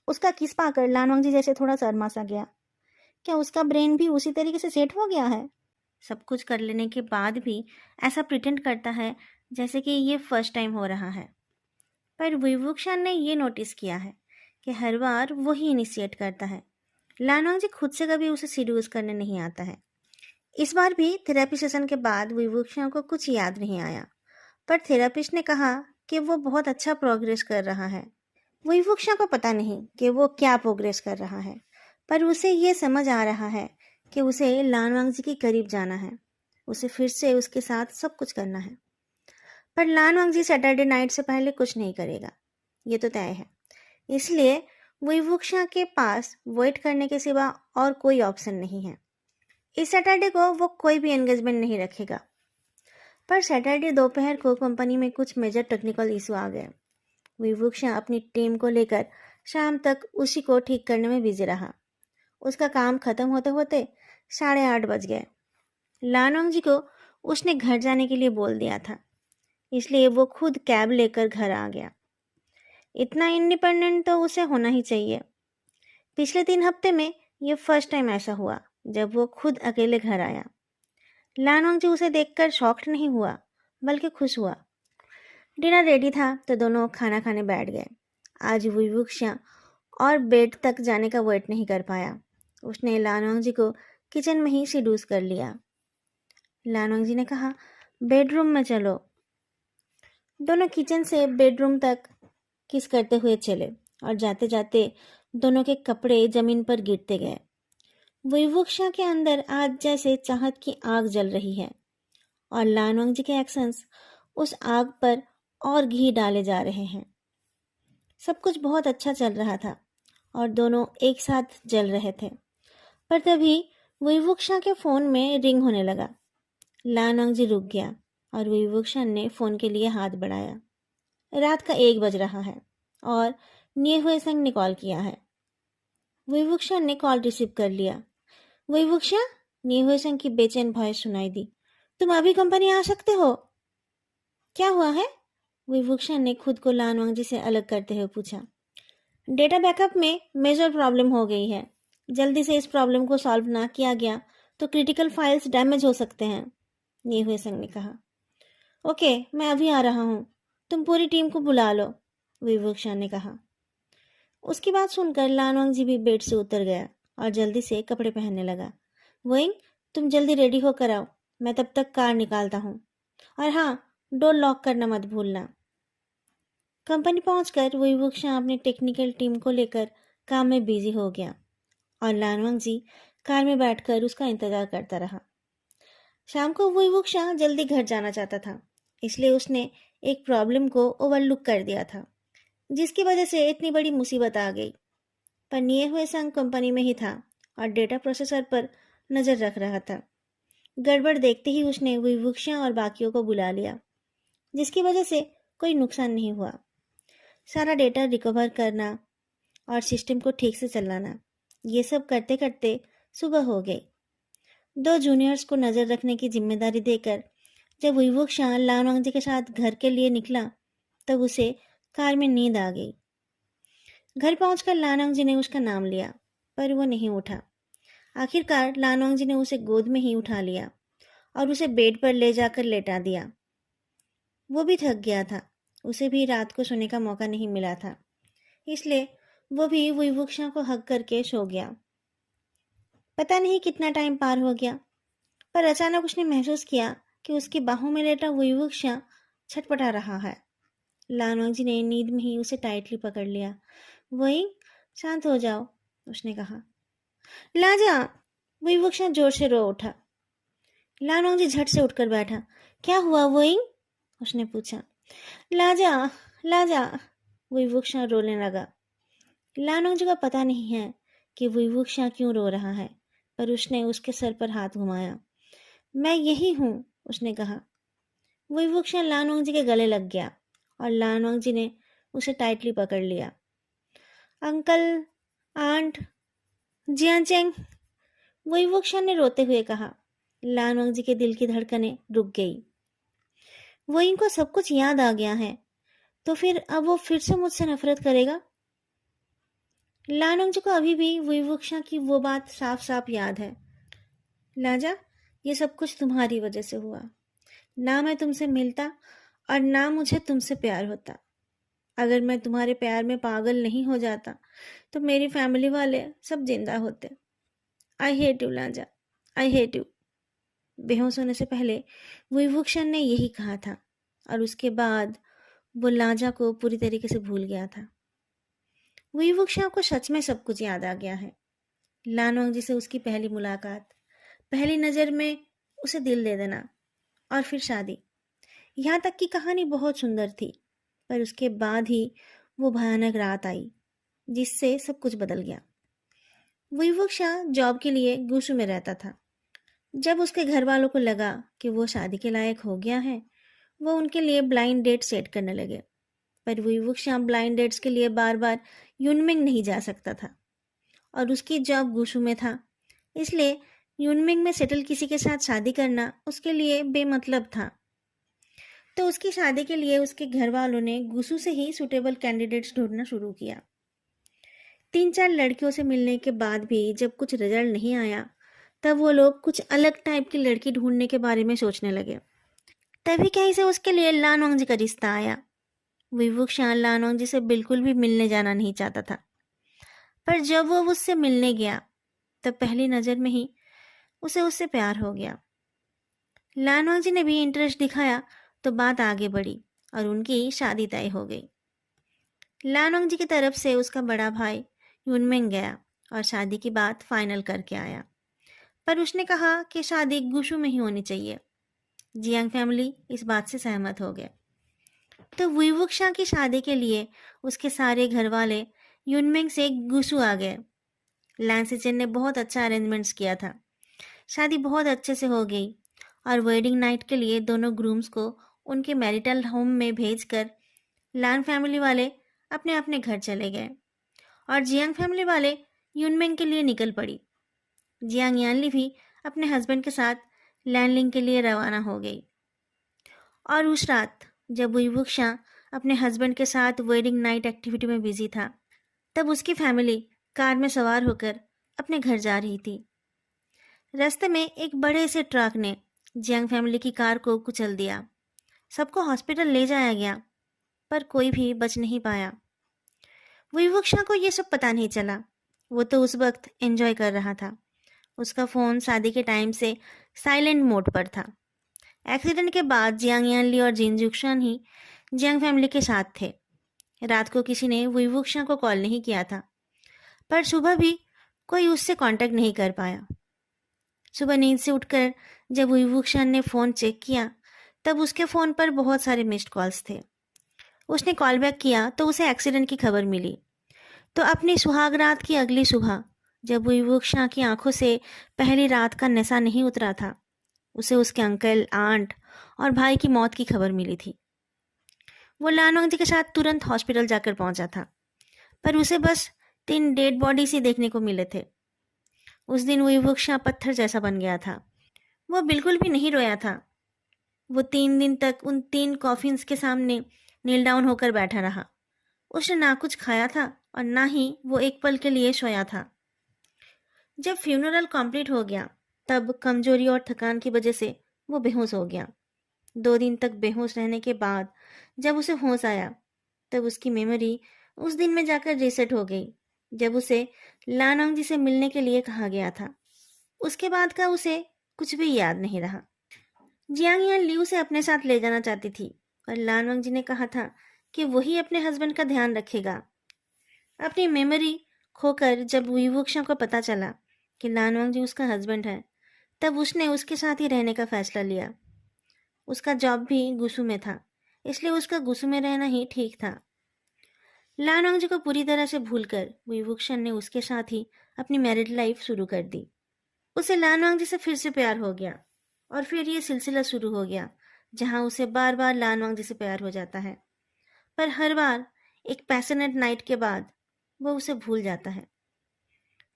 उसका किस पाकर लानोंग जी जैसे थोड़ा शर्मा सा गया। क्या उसका ब्रेन भी उसी तरीके से सेट हो गया है? सब कुछ कर लेने के बाद भी ऐसा प्रिटेंड करता है जैसे कि ये फर्स्ट टाइम हो रहा है। पर विवक्षा ने ये नोटिस किया है कि हर बार वही इनिशिएट करता है। लानोंग जी खुद से कभी उसे सीड्यूस करने नहीं आता है। इस बार भी थेरेपी सेशन के बाद विवक्षा को कुछ याद नहीं आया, पर थेरेपिस्ट ने कहा कि वो बहुत अच्छा प्रोग्रेस कर रहा है। विवक्षा को पता नहीं कि वो क्या प्रोग्रेस कर रहा है, पर उसे ये समझ आ रहा है कि उसे लानवांग जी के करीब जाना है। उसे फिर से उसके साथ सब कुछ करना है। पर लानवांग जी सैटरडे नाइट से पहले कुछ नहीं करेगा, ये तो तय है। इसलिए विवक्षा के पास वेट करने के सिवा और कोई ऑप्शन नहीं है। इस सैटरडे को वो कोई भी एंगेजमेंट नहीं रखेगा। पर सैटरडे दोपहर को कंपनी में कुछ मेजर टेक्निकल इशू आ गए। विवक्षा अपनी टीम को लेकर शाम तक उसी को ठीक करने में बिजी रहा। उसका काम खत्म होते होते 8:30 बज गए। लानोंग जी को उसने घर जाने के लिए बोल दिया था, इसलिए वो खुद कैब लेकर घर आ गया। इतना इंडिपेंडेंट तो उसे होना ही चाहिए। पिछले 3 हफ्ते में ये फर्स्ट टाइम ऐसा हुआ जब वो खुद अकेले घर आया। लानोंग जी उसे देखकर शॉक्ड नहीं हुआ, बल्कि खुश हुआ। डिनर रेडी था तो दोनों खाना खाने बैठ गए। आज विवक्षा और बेड तक जाने का वेट नहीं कर पाया। उसने लानोंग जी को किचन में ही सीडूस कर लिया। लानोंग जी ने कहा, बेडरूम में चलो। दोनों किचन से बेडरूम तक किस करते हुए चले, और जाते जाते दोनों के कपड़े जमीन पर गिरते गए। विवक्षा के अंदर आज जैसे चाहत की आग जल रही है, और लानोंग जी के एक्शंस उस आग पर और घी डाले जा रहे हैं। सब कुछ बहुत अच्छा चल रहा था और दोनों एक साथ जल रहे थे। पर तभी विवक्षा के फ़ोन में रिंग होने लगा। लानोंग जी रुक गया और विवक्षा ने फ़ोन के लिए हाथ बढ़ाया। रात का 1 बज रहा है और निये हुए संग ने कॉल किया है। विवक्षा ने कॉल रिसीव कर लिया। विवक्षा, निये हुए संग की बेचैन वॉइस सुनाई दी। तुम अभी कंपनी आ सकते हो? क्या हुआ है? विवक्षा ने खुद को लानवांग जी से अलग करते हुए पूछा। डेटा बैकअप में मेजर प्रॉब्लम हो गई है। जल्दी से इस प्रॉब्लम को सॉल्व ना किया गया तो क्रिटिकल फाइल्स डैमेज हो सकते हैं, निये हुए संग ने कहा। ओके, मैं अभी आ रहा हूँ। तुम पूरी टीम को बुला लो, विवक्षा ने कहा। उसकी बात सुनकर लानवांग जी भी बेड से उतर गया और जल्दी से कपड़े पहनने लगा। वोइंग, तुम जल्दी रेडी होकर आओ, मैं तब तक कार निकालता हूँ। और हाँ, डोर लॉक करना मत भूलना। कंपनी पहुंचकर विवक्षा अपनी टेक्निकल टीम को लेकर काम में बिजी हो गया और लानवांग जी कार में बैठकर उसका इंतजार करता रहा। शाम को वुईवुक्शा जल्दी घर जाना चाहता था, इसलिए उसने एक प्रॉब्लम को ओवरलुक कर दिया था, जिसकी वजह से इतनी बड़ी मुसीबत आ गई। पर निए हुए संग कंपनी में ही था और डेटा प्रोसेसर पर नज़र रख रहा था। गड़बड़ देखते ही उसने वुईवुक्शा और बाकियों को बुला लिया, जिसकी वजह से कोई नुकसान नहीं हुआ। सारा डेटा रिकवर करना और सिस्टम को ठीक से चलाना, ये सब करते करते सुबह हो गई। 2 जूनियर्स को नज़र रखने की जिम्मेदारी देकर जब वुईवुक्शा लानवांगजी के साथ घर के लिए निकला, तब उसे कार में नींद आ गई। घर पहुंचकर लानवांगजी ने उसका नाम लिया, पर वो नहीं उठा। आखिरकार लानवांगजी ने उसे गोद में ही उठा लिया और उसे बेड पर ले जाकर लेटा दिया। वो भी थक गया था, उसे भी रात को सोने का मौका नहीं मिला था, इसलिए वो भी वुईवुक्शा को हग करके सो गया। पता नहीं कितना टाइम पार हो गया, पर अचानक उसने महसूस किया कि उसकी बाहों में लेटा वुईवुक्शा छटपटा रहा है। लानवांगजी ने नींद में ही उसे टाइटली पकड़ लिया। वही, शांत हो जाओ, उसने कहा। लाजा! वुईवुक्शा जोर से रो उठा। लानवांगजी झट से उठकर बैठा। क्या हुआ वोइंग? उसने पूछा। लाजा, लाजा! वुईवुक्शा रोने लगा। लानवांगजी को पता नहीं है कि वुईवुक्शा क्यों रो रहा है, पर उसने उसके सर पर हाथ घुमाया। मैं यही हूँ, उसने कहा। वुईवुक्शा लानवांगजी के गले लग गया और लानवांगजी ने उसे टाइटली पकड़ लिया। अंकल, आंट, जियांचेंग, वुईवुक्शा ने रोते हुए कहा। लानवांगजी के दिल की धड़कनें रुक गई। वोइंग को सब कुछ याद आ गया है, तो फिर अब वो फिर से मुझसे नफरत करेगा? लानवांगजी को अभी भी वुईवुक्शा की वो बात साफ साफ याद है। लाजा, ये सब कुछ तुम्हारी वजह से हुआ। ना मैं तुमसे मिलता और ना मुझे तुमसे प्यार होता। अगर मैं तुम्हारे प्यार में पागल नहीं हो जाता तो मेरी फैमिली वाले सब जिंदा होते। आई हेट यू लाजा, आई हेट यू। बेहोश होने से पहले वुईवुक्शा ने यही कहा था और उसके बाद वो लाजा को पूरी तरीके से भूल गया था। वुईवुक्शा को सच में सब कुछ याद आ गया है। लानवांगजी से उसकी पहली मुलाकात, पहली नज़र में उसे दिल दे देना और फिर शादी। यहाँ तक की कहानी बहुत सुंदर थी, पर उसके बाद ही वो भयानक रात आई जिससे सब कुछ बदल गया। वुईवुक्शा जॉब के लिए गुसू में रहता था। जब उसके घर वालों को लगा कि वो शादी के लायक हो गया है, वो उनके लिए ब्लाइंड डेट सेट करने लगे। पर वुईवुक्शा ब्लाइंड डेट्स के लिए बार बार यूनमिंग नहीं जा सकता था और उसकी जॉब गुसू में था, इसलिए यूनमिंग में सेटल किसी के साथ शादी करना उसके लिए बेमतलब था। तो उसकी शादी के लिए उसके घर वालों ने गुसू से ही सुटेबल कैंडिडेट्स ढूंढना शुरू किया। 3-4 लड़कियों से मिलने के बाद भी जब कुछ रिजल्ट नहीं आया, तब वो लोग कुछ अलग टाइप की लड़की ढूंढने के बारे में सोचने लगे। तभी कहीं से उसके लिए लानवांगजी का रिश्ता आया। वुईवुक्शा लानवांगजी से बिल्कुल भी मिलने जाना नहीं चाहता था, पर जब वो उससे मिलने गया तब पहली नज़र में ही उसे उससे प्यार हो गया। लानवांगजी ने भी इंटरेस्ट दिखाया तो बात आगे बढ़ी और उनकी शादी तय हो गई। लानवांगजी की तरफ से उसका बड़ा भाई यूनमिंग गया और शादी की बात फाइनल करके आया, पर उसने कहा कि शादी गुशू में ही होनी चाहिए। जियांग फैमिली इस बात से सहमत हो गए। तो वुईवुक्शा की शादी के लिए उसके सारे घर वाले यूनमिंग से गुसू आ गए। लैंसिचन ने बहुत अच्छा अरेंजमेंट्स किया था। शादी बहुत अच्छे से हो गई और वेडिंग नाइट के लिए दोनों ग्रूम्स को उनके मैरिटल होम में भेजकर लान फैमिली वाले अपने अपने घर चले गए और जियांग फैमिली वाले यूनमिंग के लिए निकल पड़ी। जियांग यानली भी अपने हस्बैंड के साथ लैनलिंग के लिए रवाना हो गई। और उस रात जब वुईवुक्शा अपने हस्बैंड के साथ वेडिंग नाइट एक्टिविटी में बिजी था, तब उसकी फैमिली कार में सवार होकर अपने घर जा रही थी। रास्ते में एक बड़े से ट्रक ने जियांग फैमिली की कार को कुचल दिया। सबको हॉस्पिटल ले जाया गया, पर कोई भी बच नहीं पाया। वुईवुक्शा को ये सब पता नहीं चला। वो तो उस वक्त एंजॉय कर रहा था। उसका फ़ोन शादी के टाइम से साइलेंट मोड पर था। एक्सीडेंट के बाद जियांग यानली और जिनजुक्शान ही जियांग फैमिली के साथ थे। रात को किसी ने वुईवुक्शा को कॉल नहीं किया था, पर सुबह भी कोई उससे कांटेक्ट नहीं कर पाया। सुबह नींद से उठकर जब विभूषण ने फ़ोन चेक किया तब उसके फ़ोन पर बहुत सारे मिस्ड कॉल्स थे। उसने कॉल बैक किया तो उसे एक्सीडेंट की खबर मिली। तो अपनी सुहाग रात की अगली सुबह, जब विभूषण की आंखों से पहली रात का नशा नहीं उतरा था, उसे उसके अंकल, आंट और भाई की मौत की खबर मिली थी। वो लानवंग जी के साथ तुरंत हॉस्पिटल जाकर पहुंचा था, पर उसे बस 3 डेड बॉडीज ही देखने को मिले थे। उस दिन विभूषण पत्थर जैसा बन गया था। वो बिल्कुल भी नहीं रोया था। वो 3 दिन तक उन 3 कॉफिन्स के सामने नील डाउन होकर बैठा रहा। उसने ना कुछ खाया था और ना ही वो एक पल के लिए सोया था। जब फ्यूनरल कंप्लीट हो गया तब कमजोरी और थकान की वजह से वो बेहोश हो गया। 2 दिन तक बेहोश रहने के बाद जब उसे होश आया तब उसकी मेमोरी उस दिन में जाकर रीसेट हो गई जब उसे लानोंग जी से मिलने के लिए कहा गया था। उसके बाद का उसे कुछ भी याद नहीं रहा। जियांग यान लियू से अपने साथ ले जाना चाहती थी और लानवंग जी ने कहा था कि वही अपने हस्बैंड का ध्यान रखेगा। अपनी मेमोरी खोकर जब विवुक्षा को पता चला कि लानवंग जी उसका हस्बैंड है, तब उसने उसके साथ ही रहने का फैसला लिया। उसका जॉब भी गुसू में था, इसलिए उसका गुसू में रहना ही ठीक था। लानवंग जी को पूरी तरह से भूलकर विवुक्षन ने उसके साथ ही अपनी मैरिड लाइफ शुरू कर दी। उसे लानवांग जी से फिर से प्यार हो गया और फिर ये सिलसिला शुरू हो गया जहां उसे बार बार लानवांग जी से प्यार हो जाता है, पर हर बार एक पैशनेट नाइट के बाद वो उसे भूल जाता है।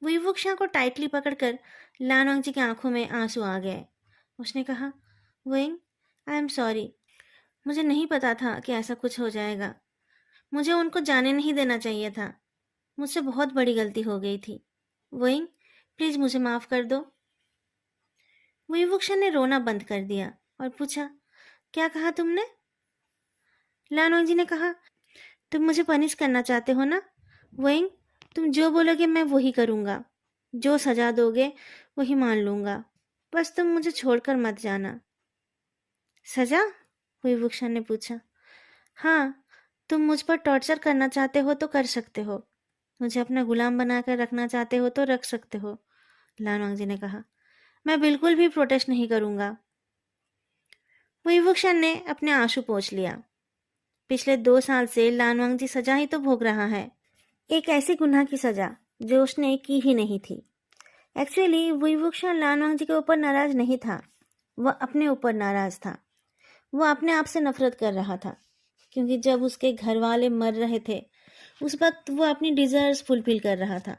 विवुक्षा को टाइटली पकड़कर लानवांग जी की आंखों में आंसू आ गए। उसने कहा, विंग, आई एम सॉरी। मुझे नहीं पता था कि ऐसा कुछ हो जाएगा। मुझे उनको जाने नहीं देना चाहिए था। मुझसे बहुत बड़ी गलती हो गई थी। विंग, प्लीज मुझे माफ कर दो। विवुक्षा ने रोना बंद कर दिया और पूछा, क्या कहा तुमने? लानोंग जी ने कहा, तुम मुझे पनिश करना चाहते हो ना? वेंग, तुम जो बोलोगे मैं वही करूंगा। जो सजा दोगे वही मान लूंगा। बस तुम मुझे छोड़कर मत जाना। सजा? विवुक्षा ने पूछा। हाँ, तुम मुझ पर टॉर्चर करना चाहते हो तो कर सकते हो। मुझे अपना गुलाम बनाकर रखना चाहते हो तो रख सकते हो। लानोंग जी ने कहा, मैं बिल्कुल भी प्रोटेस्ट नहीं करूंगा। विवुक्षा ने अपने आंसू पोंछ लिया। पिछले 2 साल से लानवांग जी सजा ही तो भोग रहा है, एक ऐसे गुनाह की सजा जो उसने की ही नहीं थी। एक्चुअली विवुक्षा लानवांग जी के ऊपर नाराज नहीं था, वह अपने ऊपर नाराज था। वह अपने आप से नफरत कर रहा था क्योंकि जब उसके घर वाले मर रहे थे उस वक्त वो अपनी डिजायर्स फुलफिल कर रहा था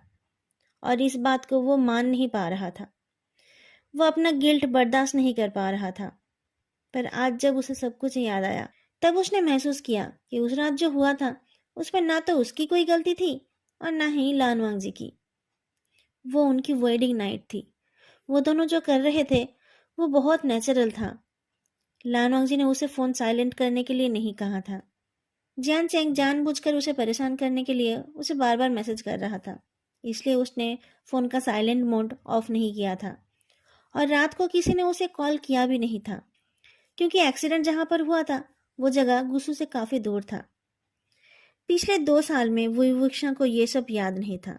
और इस बात को वो मान नहीं पा रहा था। वो अपना गिल्ट बर्दाश्त नहीं कर पा रहा था। पर आज जब उसे सब कुछ याद आया तब उसने महसूस किया कि उस रात जो हुआ था उस पर ना तो उसकी कोई गलती थी और ना ही लानवांग जी की। वो उनकी वेडिंग नाइट थी। वो दोनों जो कर रहे थे वो बहुत नेचुरल था। लानवांग जी ने उसे फोन साइलेंट करने के लिए नहीं कहा था। जियान चेंग जानबूझकर उसे परेशान करने के लिए उसे बार बार मैसेज कर रहा था, इसलिए उसने फोन का साइलेंट मोड ऑफ नहीं किया था और रात को किसी ने उसे कॉल किया भी नहीं था क्योंकि एक्सीडेंट जहां पर हुआ था वो जगह गुसू से काफी दूर था। पिछले 2 साल में विवुक्षा को ये सब याद नहीं था,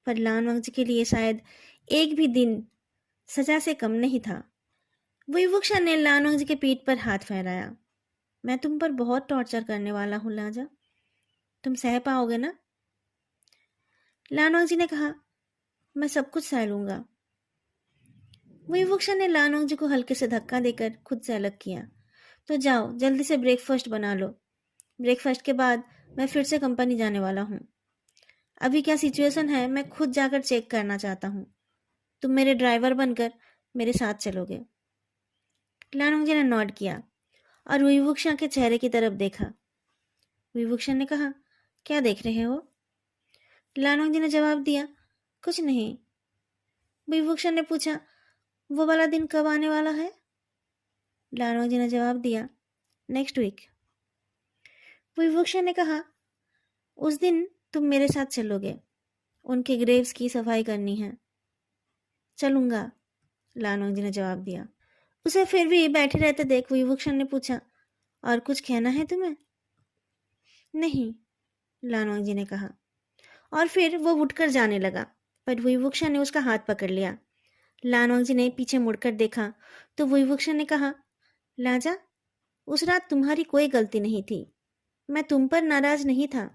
पर लानवंग जी के लिए शायद एक भी दिन सजा से कम नहीं था। विवुक्षा ने लानवंग जी के पीठ पर हाथ फहराया। मैं तुम पर बहुत टॉर्चर करने वाला हूँ लाजा, तुम सह पाओगे ना? लानवंग जी ने कहा, मैं सब कुछ सह लूंगा। विवुक्षा ने लानवंग जी को हल्के से धक्का देकर खुद से अलग किया। तो जाओ जल्दी से ब्रेकफास्ट बना लो। ब्रेकफास्ट के बाद मैं फिर से कंपनी जाने वाला हूँ। अभी क्या सिचुएशन है मैं खुद जाकर चेक करना चाहता हूँ। तुम मेरे ड्राइवर बनकर मेरे साथ चलोगे? लानोंग जी ने नॉड किया और विवुक्षा के चेहरे की तरफ देखा। विवुक्षा ने कहा, क्या देख रहे हो? लानोंग जी ने जवाब दिया, कुछ नहीं। विवुक्षा ने पूछा, वो वाला दिन कब आने वाला है? लानोंग जी ने जवाब दिया, नेक्स्ट वीक। विवुक्षा ने कहा, उस दिन तुम मेरे साथ चलोगे, उनके ग्रेव्स की सफाई करनी है। चलूंगा, लानोंग जी ने जवाब दिया। उसे फिर भी बैठे रहते देख विवुक्षा ने पूछा, और कुछ कहना है तुम्हें? नहीं, लानोंग जी ने कहा और फिर वो उठकर जाने लगा, पर विवुक्षा ने उसका हाथ पकड़ लिया। लानवांग जी ने पीछे मुड़कर देखा तो वुईवुक्शन ने कहा, लाजा, उस रात तुम्हारी कोई गलती नहीं थी। मैं तुम पर नाराज नहीं था,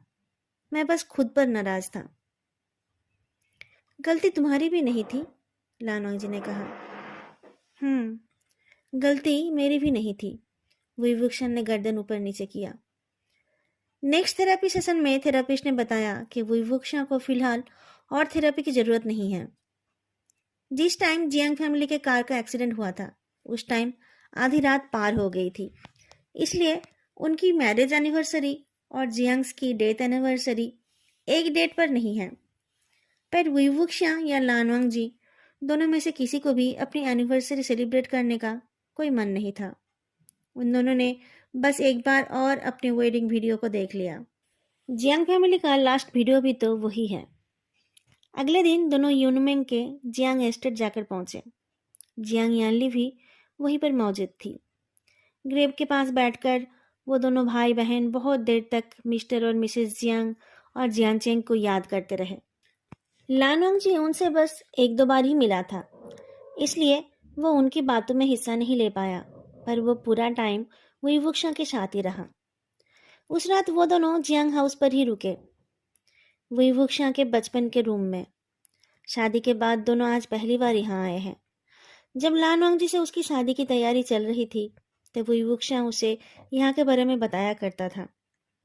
मैं बस खुद पर नाराज था। गलती तुम्हारी भी नहीं थी, लानवांग जी ने कहा। गलती मेरी भी नहीं थी, वुईवुक्शन ने गर्दन ऊपर नीचे किया। नेक्स्ट थेरेपी सेशन में थेरेपिस्ट ने बताया कि वुईवुक्शन को फिलहाल और थेरेपी की जरूरत नहीं है। जिस टाइम जियांग फैमिली के कार का एक्सीडेंट हुआ था उस टाइम आधी रात पार हो गई थी, इसलिए उनकी मैरिज एनिवर्सरी और जियांग्स की डेथ एनिवर्सरी एक डेट पर नहीं है। पर वुईवुक्शन या लानवांग जी दोनों में से किसी को भी अपनी एनिवर्सरी सेलिब्रेट करने का कोई मन नहीं था। उन दोनों ने बस एक बार और अपने वेडिंग वीडियो को देख लिया। जियांग फैमिली का लास्ट वीडियो भी तो वही है। अगले दिन दोनों यूनमेंग के जियांग एस्टेट जाकर पहुंचे। जियांग यानली भी वहीं पर मौजूद थी। ग्रेव के पास बैठकर वो दोनों भाई बहन बहुत देर तक मिस्टर और मिसेस जियांग और जियांगचेंग को याद करते रहे। लानवांग जी उनसे बस एक दो बार ही मिला था, इसलिए वो उनकी बातों में हिस्सा नहीं ले पाया, पर वो पूरा टाइम वुईवुक्शन के साथ ही रहा। उस रात वो दोनों जियांग हाउस पर ही रुके, वुईवुक्शन के बचपन के रूम में। शादी के बाद दोनों आज पहली बार यहाँ आए हैं। जब लानवांग जी से उसकी शादी की तैयारी चल रही थी तो वुईवुक्शन उसे यहाँ के बारे में बताया करता था।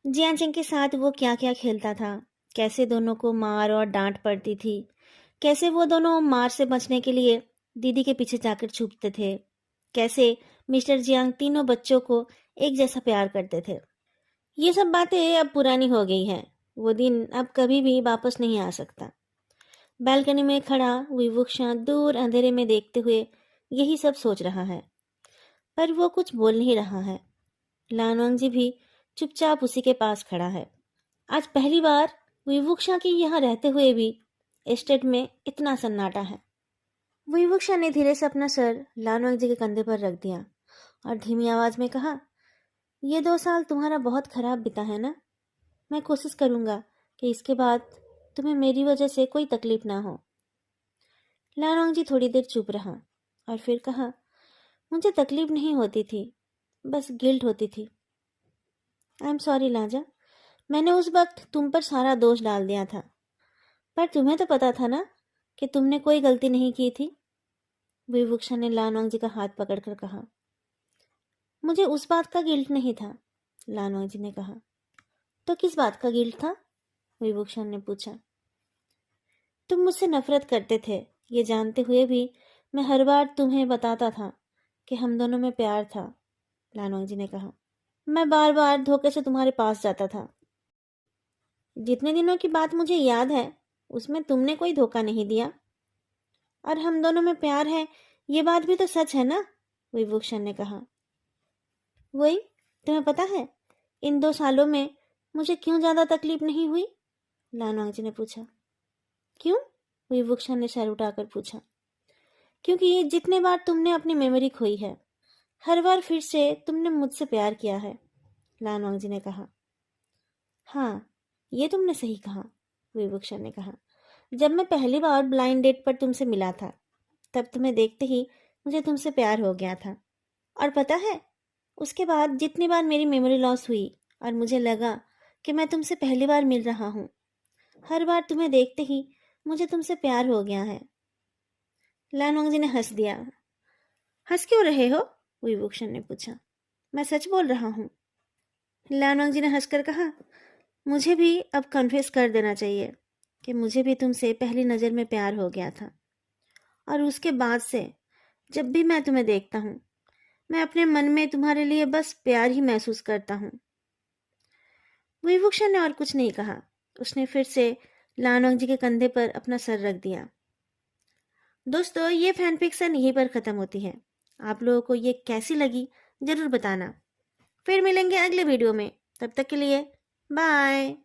जियांगचेंग के साथ वो क्या क्या खेलता था, कैसे दोनों को मार और डांट पड़ती थी, कैसे वो दोनों मार से बचने के लिए दीदी के पीछे जाकर छुपते थे, कैसे मिस्टर जियांग तीनों बच्चों को एक जैसा प्यार करते थे। ये सब बातें अब पुरानी हो गई हैं, वो दिन अब कभी भी वापस नहीं आ सकता। बालकनी में खड़ा वुईवुक्शन दूर अंधेरे में देखते हुए यही सब सोच रहा है, पर वो कुछ बोल नहीं रहा है। लानवांग जी भी चुपचाप उसी के पास खड़ा है। आज पहली बार वुईवुक्शन के यहाँ रहते हुए भी एस्टेट में इतना सन्नाटा है। वुईवुक्शन ने धीरे से अपना सर लानवांग जी के कंधे पर रख दिया और धीमी आवाज में कहा, ये 2 साल तुम्हारा बहुत खराब बीता है ना। मैं कोशिश करूंगा कि इसके बाद तुम्हें मेरी वजह से कोई तकलीफ ना हो। लानवांग जी थोड़ी देर चुप रहा और फिर कहा, मुझे तकलीफ नहीं होती थी, बस गिल्ट होती थी। आई एम सॉरी लाजा, मैंने उस वक्त तुम पर सारा दोष डाल दिया था, पर तुम्हें तो पता था ना कि तुमने कोई गलती नहीं की थी। वुईवुक्शन ने लानवांग जी का हाथ पकड़कर कहा। मुझे उस बात का गिल्ट नहीं था, लानवांग जी ने कहा। तो किस बात का गिल्ट था? वुईवुक्शन ने पूछा। तुम मुझसे नफरत करते थे, ये जानते हुए भी मैं हर बार तुम्हें बताता था कि हम दोनों में प्यार था, लानवांग जी ने कहा। मैं बार बार धोखे से तुम्हारे पास जाता था। जितने दिनों की बात मुझे याद है उसमें तुमने कोई धोखा नहीं दिया, और हम दोनों में प्यार है ये बात भी तो सच है ना, वुईवुक्शन ने कहा। वही, तुम्हें पता है इन 2 सालों में मुझे क्यों ज्यादा तकलीफ नहीं हुई? लानवांग जी ने पूछा। क्यों? वुईवुक्शन ने सर उठाकर पूछा। क्योंकि जितने बार तुमने अपनी मेमोरी खोई है हर बार फिर से तुमने मुझसे प्यार किया है, लानवांग जी ने कहा। हाँ, ये तुमने सही कहा, वुईवुक्शन ने कहा। जब मैं पहली बार ब्लाइंड डेट पर तुमसे मिला था तब तुम्हें देखते ही मुझे तुमसे प्यार हो गया था, और पता है उसके बाद जितनी बार मेरी मेमोरी लॉस हुई और मुझे लगा कि मैं तुमसे पहली बार मिल रहा हूँ, हर बार तुम्हें देखते ही मुझे तुमसे प्यार हो गया है। लानवांग जी ने हंस दिया। हंस क्यों रहे हो? वुईवुक्शन ने पूछा। मैं सच बोल रहा हूँ, लानवांग जी ने हंसकर कहा। मुझे भी अब कन्फेस कर देना चाहिए कि मुझे भी तुमसे पहली नज़र में प्यार हो गया था, और उसके बाद से जब भी मैं तुम्हें देखता हूँ मैं अपने मन में तुम्हारे लिए बस प्यार ही महसूस करता हूँ। वुईवुक्शन ने और कुछ नहीं कहा। उसने फिर से लानवांग जी के कंधे पर अपना सर रख दिया। दोस्तों, ये फैन फिक्शन यहीं पर ख़त्म होती है। आप लोगों को ये कैसी लगी ज़रूर बताना। फिर मिलेंगे अगले वीडियो में, तब तक के लिए बाय।